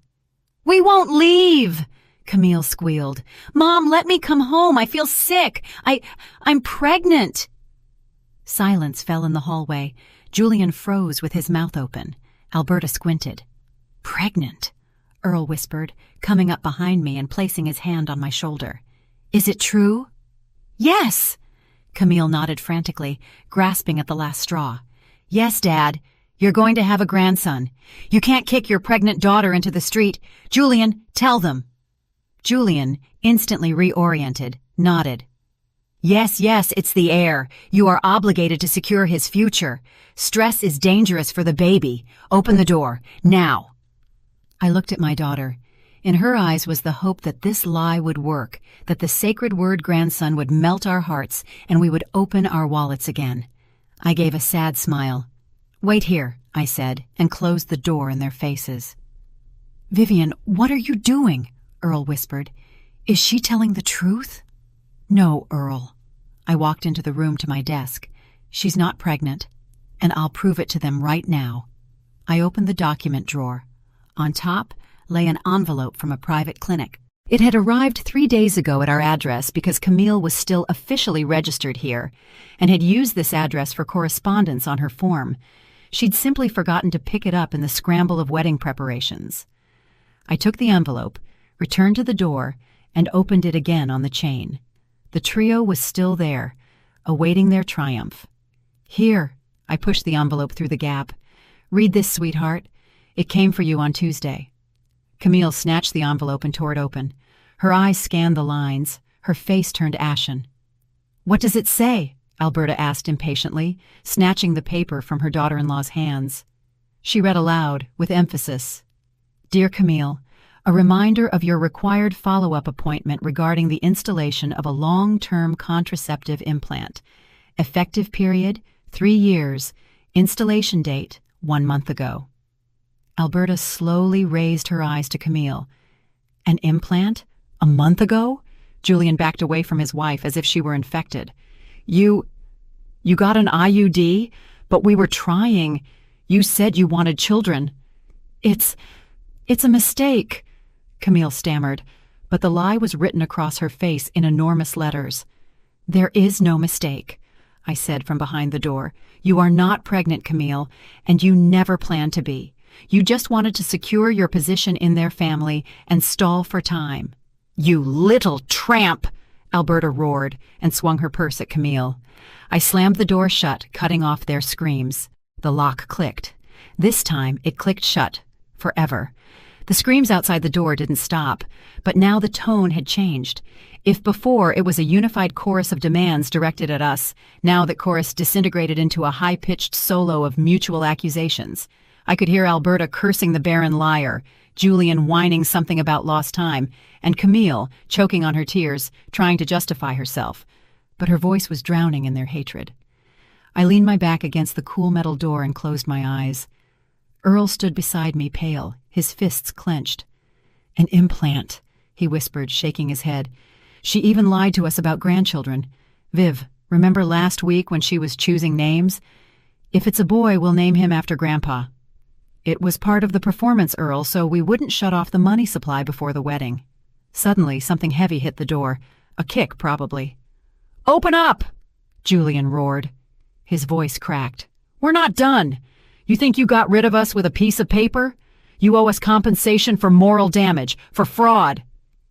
"We won't leave!" Camille squealed. "Mom, let me come home. I feel sick. I'm pregnant." Silence fell in the hallway. Julian froze with his mouth open. Alberta squinted. "Pregnant?" Earl whispered, coming up behind me and placing his hand on my shoulder. "Is it true?" "Yes!" Camille nodded frantically, grasping at the last straw. "Yes, Dad. You're going to have a grandson. You can't kick your pregnant daughter into the street. Julian, tell them." Julian, instantly reoriented, nodded. Yes, it's the heir. You are obligated to secure his future. Stress is dangerous for the baby. Open the door, now." I looked at my daughter. In her eyes was the hope that this lie would work, that the sacred word grandson would melt our hearts and we would open our wallets again. I gave a sad smile. "Wait here," I said, and closed the door in their faces. "Vivian, what are you doing?" Earl whispered. "Is she telling the truth?" "No, Earl." I walked into the room to my desk. "She's not pregnant, and I'll prove it to them right now." I opened the document drawer. On top lay an envelope from a private clinic. It had arrived 3 days ago at our address because Camille was still officially registered here and had used this address for correspondence on her form. She'd simply forgotten to pick it up in the scramble of wedding preparations. I took the envelope, returned to the door, and opened it again on the chain. The trio was still there, awaiting their triumph. "Here," I pushed the envelope through the gap. "Read this, sweetheart. It came for you on Tuesday." Camille snatched the envelope and tore it open. Her eyes scanned the lines. Her face turned ashen. "What does it say?" Alberta asked impatiently, snatching the paper from her daughter-in-law's hands. She read aloud, with emphasis. "Dear Camille, a reminder of your required follow-up appointment regarding the installation of a long-term contraceptive implant. Effective period, 3 years. Installation date, 1 month ago." Alberta slowly raised her eyes to Camille. "An implant? A month ago?" Julian backed away from his wife as if she were infected. You got an IUD? But we were trying. You said you wanted children." It's a mistake," Camille stammered, but the lie was written across her face in enormous letters. "There is no mistake," I said from behind the door. "You are not pregnant, Camille, and you never planned to be. You just wanted to secure your position in their family and stall for time." "You little tramp!" Alberta roared and swung her purse at Camille. I slammed the door shut, cutting off their screams. The lock clicked. This time, it clicked shut. Forever. The screams outside the door didn't stop, but now the tone had changed. If before it was a unified chorus of demands directed at us, now that chorus disintegrated into a high-pitched solo of mutual accusations. I could hear Alberta cursing the barren liar, Julian whining something about lost time, and Camille, choking on her tears, trying to justify herself. But her voice was drowning in their hatred. I leaned my back against the cool metal door and closed my eyes. Earl stood beside me, pale, his fists clenched. "An implant," he whispered, shaking his head. "She even lied to us about grandchildren. Viv, remember last week when she was choosing names? If it's a boy, we'll name him after Grandpa. It was part of the performance, Earl, so we wouldn't shut off the money supply before the wedding." Suddenly, something heavy hit the door. A kick, probably. "Open up!" Julian roared. His voice cracked. "We're not done. You think you got rid of us with a piece of paper? You owe us compensation for moral damage, for fraud."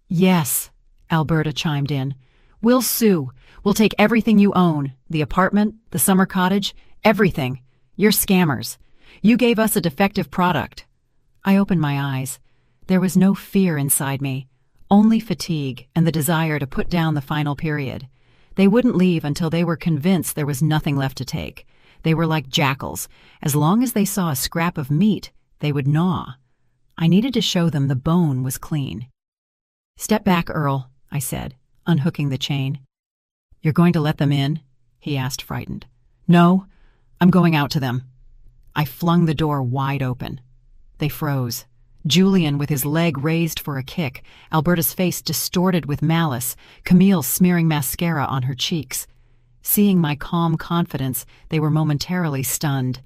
"Yes," Alberta chimed in. "We'll sue. We'll take everything you own, the apartment, the summer cottage, everything. You're scammers. You gave us a defective product." I opened my eyes. There was no fear inside me, only fatigue and the desire to put down the final period. They wouldn't leave until they were convinced there was nothing left to take. They were like jackals. As long as they saw a scrap of meat, they would gnaw. I needed to show them the bone was clean. "Step back, Earl," I said, unhooking the chain. "You're going to let them in?" he asked, frightened. "No, I'm going out to them." I flung the door wide open. They froze. Julian with his leg raised for a kick, Alberta's face distorted with malice, Camille smearing mascara on her cheeks. Seeing my calm confidence, they were momentarily stunned.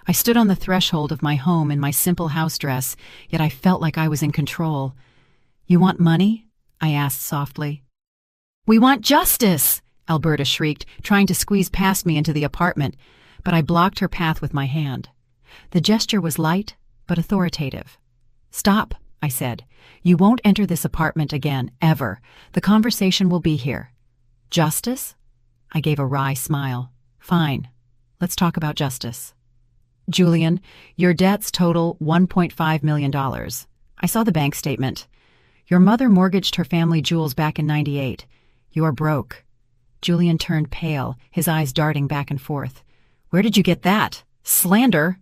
I stood on the threshold of my home in my simple house dress, yet I felt like I was in control. "You want money?" I asked softly. "We want justice!" Alberta shrieked, trying to squeeze past me into the apartment, but I blocked her path with my hand. The gesture was light, but authoritative. "Stop," I said. "You won't enter this apartment again, ever. The conversation will be here." "Justice?" I gave a wry smile. "Fine. Let's talk about justice. Julian, your debts total $1.5 million. I saw the bank statement. Your mother mortgaged her family jewels back in '98. You are broke." Julian turned pale, his eyes darting back and forth. "Where did you get that? Slander?"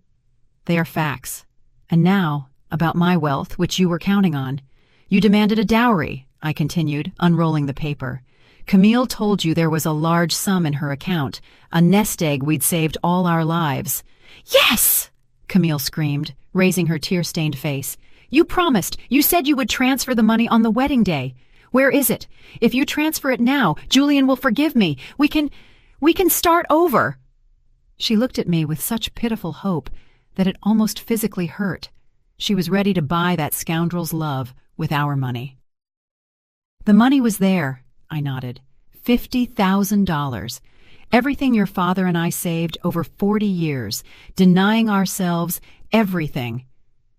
"They are facts. And now, about my wealth, which you were counting on. You demanded a dowry," I continued, unrolling the paper. "Camille told you there was a large sum in her account, a nest egg we'd saved all our lives." "Yes!" Camille screamed, raising her tear-stained face. "You promised. You said you would transfer the money on the wedding day. Where is it? If you transfer it now, Julian will forgive me. We can start over." She looked at me with such pitiful hope that it almost physically hurt. She was ready to buy that scoundrel's love with our money. "The money was there," I nodded. $50,000. Everything your father and I saved over 40 years, denying ourselves everything.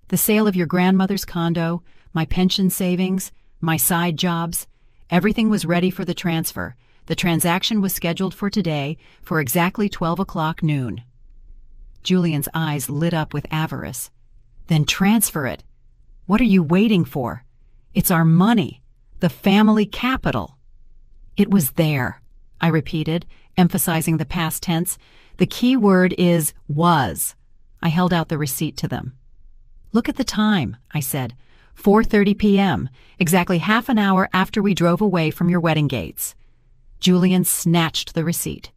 The sale of your grandmother's condo, my pension savings, my side jobs, everything was ready for the transfer. The transaction was scheduled for today, for exactly 12 o'clock noon. Julian's eyes lit up with avarice. "Then transfer it. What are you waiting for? It's our money, the family capital." "It was there," I repeated, emphasizing the past tense. "The key word is was." I held out the receipt to them. "Look at the time," I said. 4:30 p.m., exactly half an hour after we drove away from your wedding gates. Julian snatched the receipt.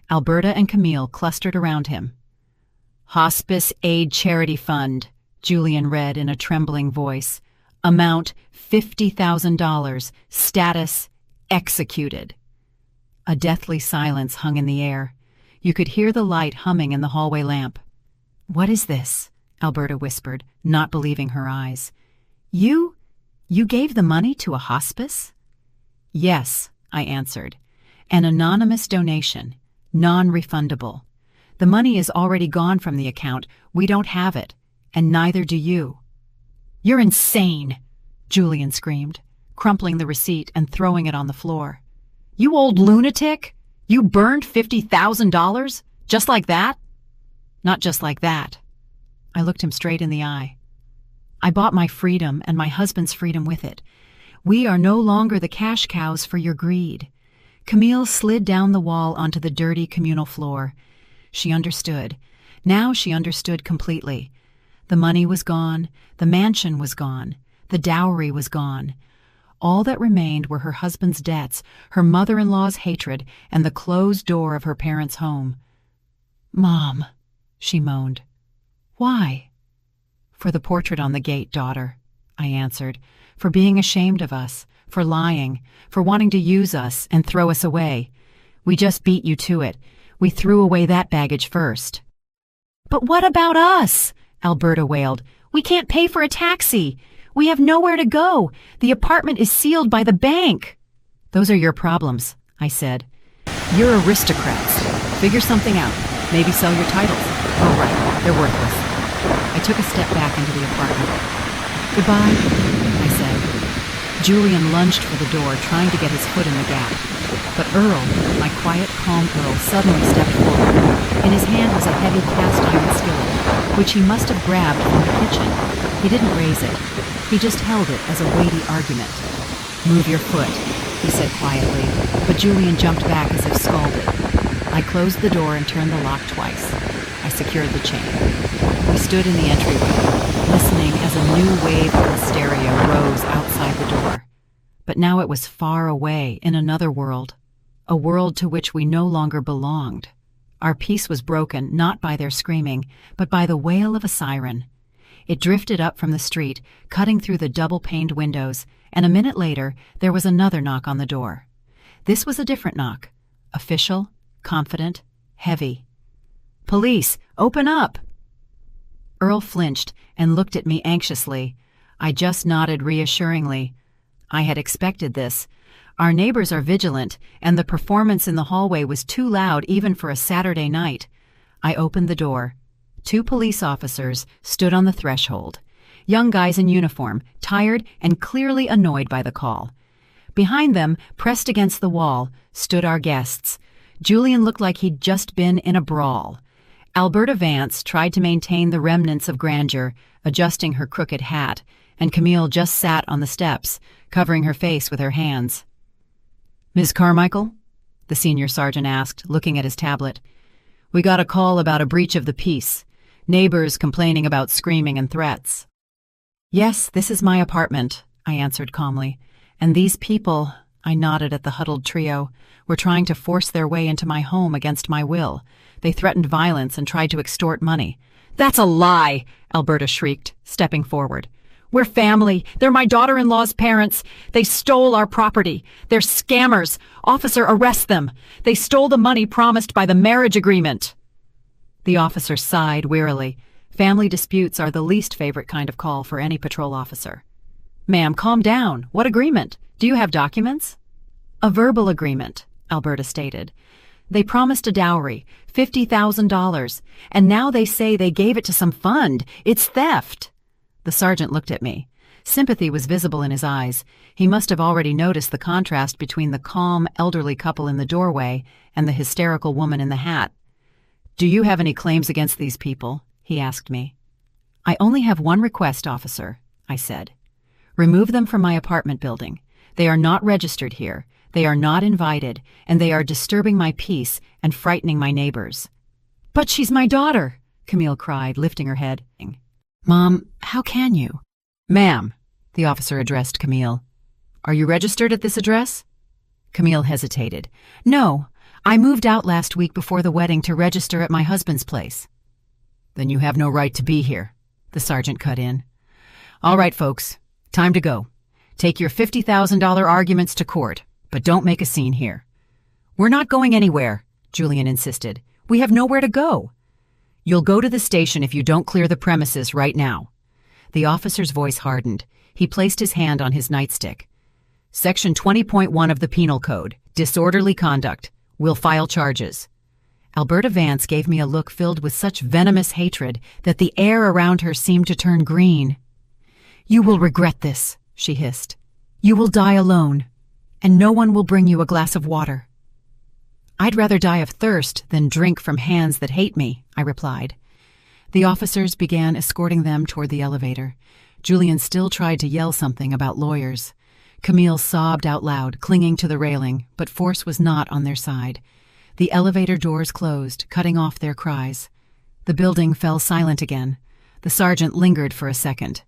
Alberta and Camille clustered around him. "Hospice Aid Charity Fund," Julian read in a trembling voice. "Amount $50,000. Status executed." A deathly silence hung in the air. You could hear the light humming in the hallway lamp. "What is this?" Alberta whispered, not believing her eyes. You gave the money to a hospice?" "Yes," I answered. "An anonymous donation, non-refundable. The money is already gone from the account. We don't have it, and neither do you." "You're insane!" Julian screamed, crumpling the receipt and throwing it on the floor. "You old lunatic! You burned $50,000? Just like that?" "Not just like that." I looked him straight in the eye. I bought my freedom and my husband's freedom with it. We are no longer the cash cows for your greed. Camille slid down the wall onto the dirty communal floor. She understood. Now she understood completely. The money was gone. The mansion was gone. The dowry was gone. All that remained were her husband's debts, her mother-in-law's hatred, and the closed door of her parents' home. "Mom," she moaned. "Why?" "For the portrait on the gate, daughter," I answered. "For being ashamed of us, for lying, for wanting to use us and throw us away. We just beat you to it. We threw away that baggage first." "But what about us?" Alberta wailed. "We can't pay for a taxi. We have nowhere to go. The apartment is sealed by the bank." "Those are your problems," I said. "You're aristocrats. Figure something out. Maybe sell your titles. Oh, right, they're worthless." I took a step back into the apartment. "Goodbye," I said. Julian lunged for the door, trying to get his foot in the gap. But Earl, my quiet, calm Earl, suddenly stepped forward. In his hand was a heavy cast-iron skillet, which he must have grabbed from the kitchen. He didn't raise it. He just held it as a weighty argument. "Move your foot," he said quietly, but Julian jumped back as if scalded. I closed the door and turned the lock twice. I secured the chain. We stood in the entryway, listening as a new wave of hysteria rose outside the door. But now it was far away, in another world, a world to which we no longer belonged. Our peace was broken not by their screaming, but by the wail of a siren. It drifted up from the street, cutting through the double-paned windows, and a minute later there was another knock on the door. This was a different knock, official, confident, heavy. "Police, open up!" Earl flinched and looked at me anxiously. I just nodded reassuringly. I had expected this. Our neighbors are vigilant, and the performance in the hallway was too loud even for a Saturday night. I opened the door. 2 police officers stood on the threshold. Young guys in uniform, tired and clearly annoyed by the call. Behind them, pressed against the wall, stood our guests. Julian looked like he'd just been in a brawl. Alberta Vance tried to maintain the remnants of grandeur, adjusting her crooked hat, and Camille just sat on the steps, covering her face with her hands. "Ms. Carmichael?" the senior sergeant asked, looking at his tablet. "We got a call about a breach of the peace. Neighbors complaining about screaming and threats." "Yes, this is my apartment," I answered calmly. "And these people," I nodded at the huddled trio, "were trying to force their way into my home against my will. They threatened violence and tried to extort money." "That's a lie!" Alberta shrieked, stepping forward. "We're family. They're my daughter-in-law's parents. They stole our property. They're scammers. Officer, arrest them. They stole the money promised by the marriage agreement." The officer sighed wearily. Family disputes are the least favorite kind of call for any patrol officer. "Ma'am, calm down. What agreement? Do you have documents?" "A verbal agreement," Alberta stated. "They promised a dowry, $50,000, and now they say they gave it to some fund. It's theft." The sergeant looked at me. Sympathy was visible in his eyes. He must have already noticed the contrast between the calm, elderly couple in the doorway and the hysterical woman in the hat. "Do you have any claims against these people?" he asked me. "I only have one request, officer," I said. "Remove them from my apartment building. They are not registered here. They are not invited, and they are disturbing my peace and frightening my neighbors." "But she's my daughter," Camille cried, lifting her head. "Mom, how can you?" "Ma'am," the officer addressed Camille. "Are you registered at this address?" Camille hesitated. "No, I moved out last week before the wedding to register at my husband's place." "Then you have no right to be here," the sergeant cut in. "All right, folks, time to go. Take your $50,000 arguments to court, but don't make a scene here." "We're not going anywhere," Julian insisted. "We have nowhere to go." "You'll go to the station if you don't clear the premises right now." The officer's voice hardened. He placed his hand on his nightstick. "Section 20.1 of the Penal Code, disorderly conduct. We'll file charges." Alberta Vance gave me a look filled with such venomous hatred that the air around her seemed to turn green. "You will regret this," she hissed. "You will die alone, and no one will bring you a glass of water." "I'd rather die of thirst than drink from hands that hate me," I replied. The officers began escorting them toward the elevator. Julian still tried to yell something about lawyers. Camille sobbed out loud, clinging to the railing, but force was not on their side. The elevator doors closed, cutting off their cries. The building fell silent again. The sergeant lingered for a second.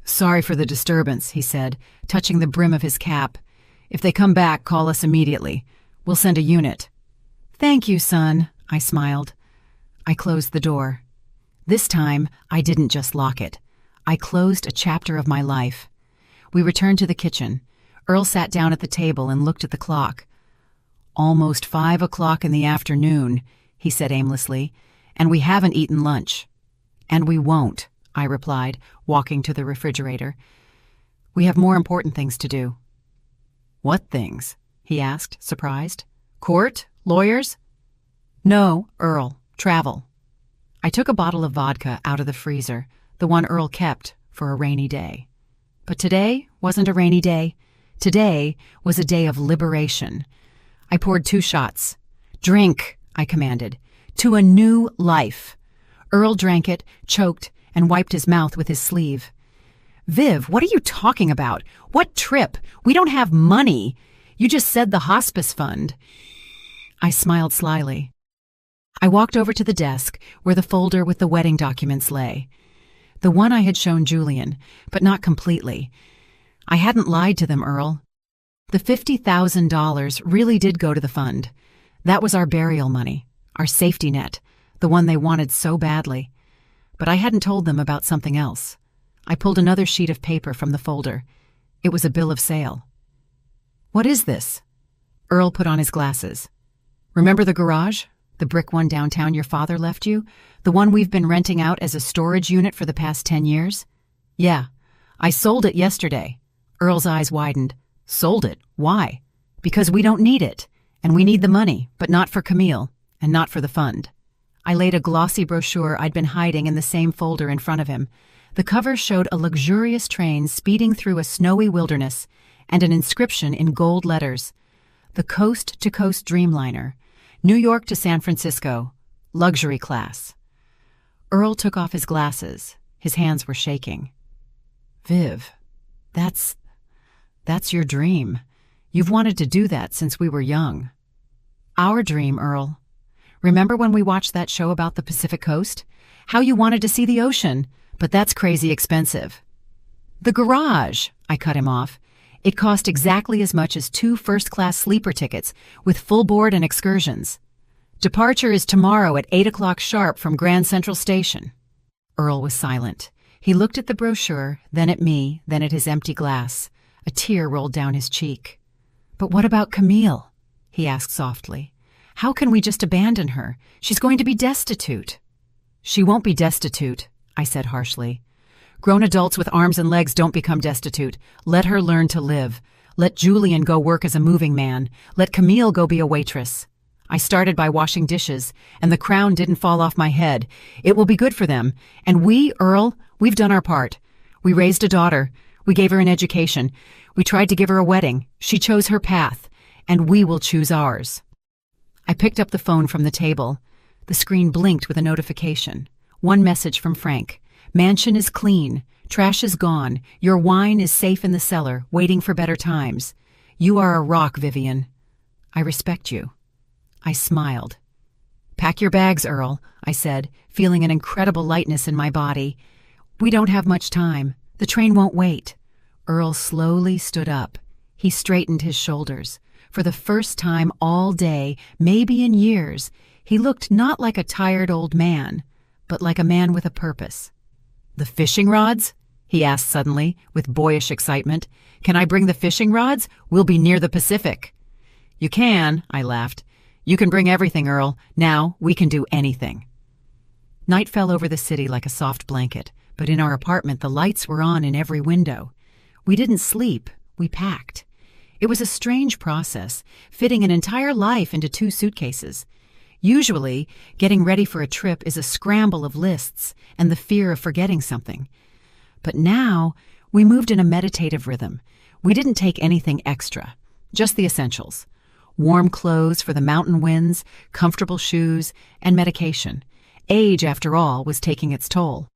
"Sorry for the disturbance," he said, touching the brim of his cap. "If they come back, call us immediately. We'll send a unit." "Thank you, son," I smiled. I closed the door. This time, I didn't just lock it. I closed a chapter of my life. We returned to the kitchen. Earl sat down at the table and looked at the clock. "Almost 5 o'clock in the afternoon," he said aimlessly, "and we haven't eaten lunch." "And we won't," I replied, walking to the refrigerator. "We have more important things to do." "What things?" he asked, surprised. "Court? Lawyers?" "No, Earl. Travel." I took a bottle of vodka out of the freezer, the one Earl kept for a rainy day. But today wasn't a rainy day. Today was a day of liberation. I poured 2 shots. "Drink," I commanded, "to a new life." Earl drank it, choked, and wiped his mouth with his sleeve. "Viv, what are you talking about? What trip? We don't have money. You just said the hospice fund." I smiled slyly. I walked over to the desk where the folder with the wedding documents lay. The one I had shown Julian, but not completely. I hadn't lied to them, Earl. The $50,000 really did go to the fund. That was our burial money, our safety net, the one they wanted so badly. But I hadn't told them about something else. I pulled another sheet of paper from the folder. It was a bill of sale. "What is this?" Earl put on his glasses. "Remember the garage? The brick one downtown your father left you? The one we've been renting out as a storage unit for the past 10 years? Yeah. I sold it yesterday." Earl's eyes widened. "Sold it? Why?" "Because we don't need it. And we need the money, but not for Camille, and not for the fund." I laid a glossy brochure I'd been hiding in the same folder in front of him. The cover showed a luxurious train speeding through a snowy wilderness and an inscription in gold letters. "The Coast to Coast Dreamliner. New York to San Francisco. Luxury class." Earl took off his glasses. His hands were shaking. "Viv, that's your dream. You've wanted to do that since we were young." "Our dream, Earl. Remember when we watched that show about the Pacific Coast? How you wanted to see the ocean, but that's crazy expensive." "The garage," I cut him off. "It cost exactly as much as 2 first-class sleeper tickets with full board and excursions. Departure is tomorrow at 8 o'clock sharp from Grand Central Station." Earl was silent. He looked at the brochure, then at me, then at his empty glass. A tear rolled down his cheek. "But what about Camille?" he asked softly. "How can we just abandon her? She's going to be destitute." "She won't be destitute," I said harshly. "Grown adults with arms and legs don't become destitute. Let her learn to live. Let Julian go work as a moving man. Let Camille go be a waitress. I started by washing dishes, and the crown didn't fall off my head. It will be good for them. And we, Earl, we've done our part. We raised a daughter. We gave her an education. We tried to give her a wedding. She chose her path, and we will choose ours." I picked up the phone from the table. The screen blinked with a notification. One message from Frank. "Mansion is clean. Trash is gone. Your wine is safe in the cellar, waiting for better times. You are a rock, Vivian. I respect you." I smiled. "Pack your bags, Earl," I said, feeling an incredible lightness in my body. "We don't have much time. The train won't wait." Earl slowly stood up. He straightened his shoulders. For the first time all day, maybe in years, he looked not like a tired old man, but like a man with a purpose. "The fishing rods?" he asked suddenly, with boyish excitement. "Can I bring the fishing rods? We'll be near the Pacific." "You can," I laughed. "You can bring everything, Earl. Now we can do anything." Night fell over the city like a soft blanket, but in our apartment the lights were on in every window. We didn't sleep, we packed. It was a strange process, fitting an entire life into 2 suitcases. Usually, getting ready for a trip is a scramble of lists and the fear of forgetting something. But now, we moved in a meditative rhythm. We didn't take anything extra, just the essentials. Warm clothes for the mountain winds, comfortable shoes, and medication. Age, after all, was taking its toll.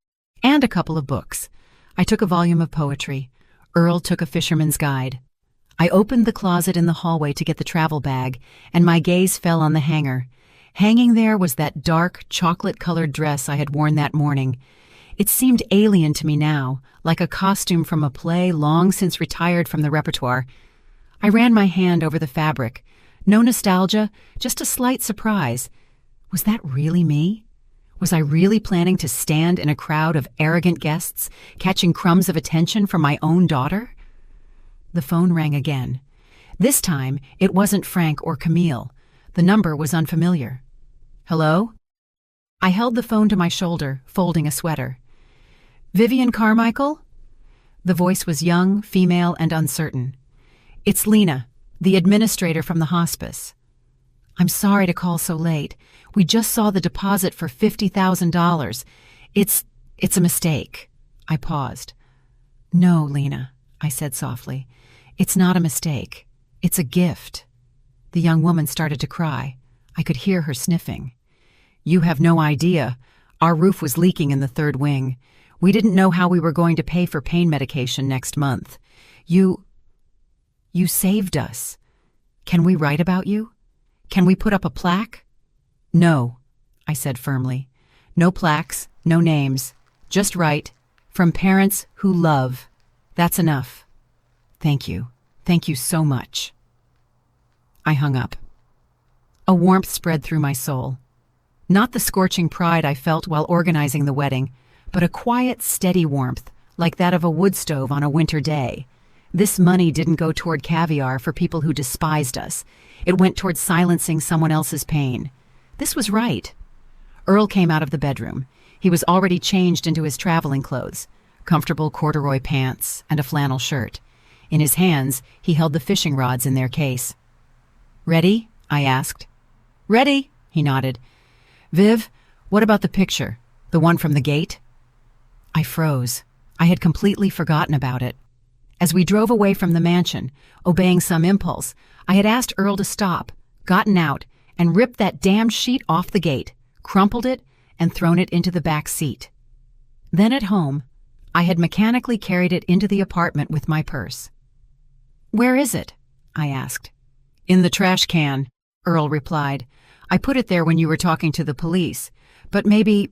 And a couple of books. I took a volume of poetry. Earl took a fisherman's guide. I opened the closet in the hallway to get the travel bag, and my gaze fell on the hanger. Hanging there was that dark, chocolate-colored dress I had worn that morning. It seemed alien to me now, like a costume from a play long since retired from the repertoire. I ran my hand over the fabric. No nostalgia, just a slight surprise. Was that really me? Was I really planning to stand in a crowd of arrogant guests, catching crumbs of attention from my own daughter? The phone rang again. This time, it wasn't Frank or Camille. The number was unfamiliar. Hello? I held the phone to my shoulder, folding a sweater. Vivian Carmichael? The voice was young, female, and uncertain. It's Lena, the administrator from the hospice. I'm sorry to call so late. We just saw the deposit for $50,000. It's a mistake. I paused. No, Lena, I said softly. It's not a mistake. It's a gift. The young woman started to cry. I could hear her sniffing. You have no idea. Our roof was leaking in the third wing. We didn't know how we were going to pay for pain medication next month. You saved us. Can we write about you? Can we put up a plaque? No, I said firmly. No plaques, no names. Just write, from parents who love. That's enough. Thank you. Thank you so much. I hung up. A warmth spread through my soul. Not the scorching pride I felt while organizing the wedding, but a quiet, steady warmth, like that of a wood stove on a winter day. This money didn't go toward caviar for people who despised us. It went toward silencing someone else's pain. This was right. Earl came out of the bedroom. He was already changed into his traveling clothes, comfortable corduroy pants and a flannel shirt. In his hands, he held the fishing rods in their case. Ready? I asked. Ready, he nodded. Viv, what about the picture? The one from the gate? I froze. I had completely forgotten about it. As we drove away from the mansion, obeying some impulse, I had asked Earl to stop, gotten out, and ripped that damned sheet off the gate, crumpled it, and thrown it into the back seat. Then at home, I had mechanically carried it into the apartment with my purse. Where is it? I asked. In the trash can, Earl replied. I put it there when you were talking to the police, but maybe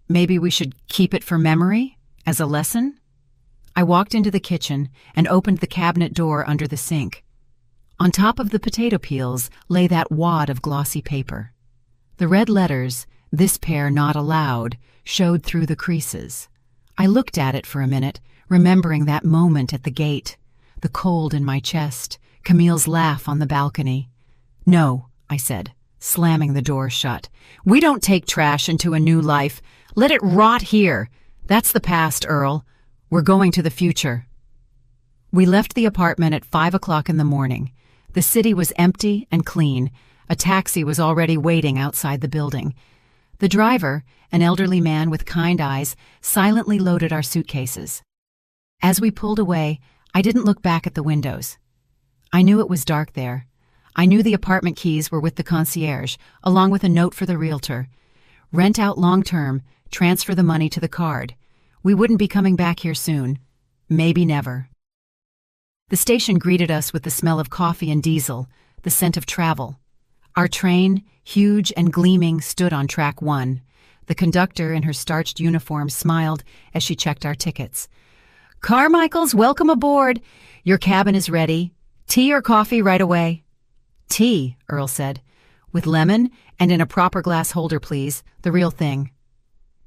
we should keep it for memory, as a lesson? I walked into the kitchen and opened the cabinet door under the sink. On top of the potato peels lay that wad of glossy paper. The red letters, "This pair not allowed," showed through the creases. I looked at it for a minute, remembering that moment at the gate, the cold in my chest, Camille's laugh on the balcony. No, I said, slamming the door shut. We don't take trash into a new life. Let it rot here. That's the past, Earl. We're going to the future. We left the apartment at 5 o'clock in the morning. The city was empty and clean. A taxi was already waiting outside the building. The driver, an elderly man with kind eyes, silently loaded our suitcases. As we pulled away, I didn't look back at the windows. I knew it was dark there. I knew the apartment keys were with the concierge, along with a note for the realtor. Rent out long-term, transfer the money to the card. We wouldn't be coming back here soon. Maybe never. The station greeted us with the smell of coffee and diesel, the scent of travel. Our train, huge and gleaming, stood on track 1. The conductor in her starched uniform smiled as she checked our tickets. Carmichaels, welcome aboard. Your cabin is ready. Tea or coffee right away? Tea, Earl said. With lemon and in a proper glass holder, please. The real thing.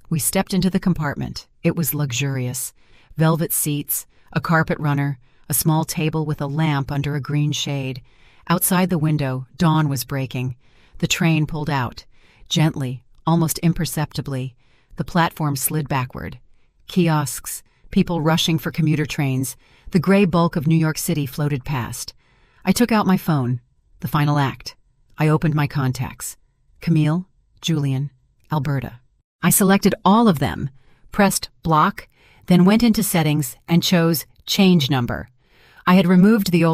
We stepped into the compartment. It was luxurious. Velvet seats, a carpet runner, a small table with a lamp under a green shade. Outside the window, dawn was breaking. The train pulled out. Gently, almost imperceptibly, the platform slid backward. Kiosks, people rushing for commuter trains, the gray bulk of New York City floated past. I took out my phone. The final act. I opened my contacts. Camille, Julian, Alberta. I selected all of them, pressed block, then went into settings and chose change number. I had removed the old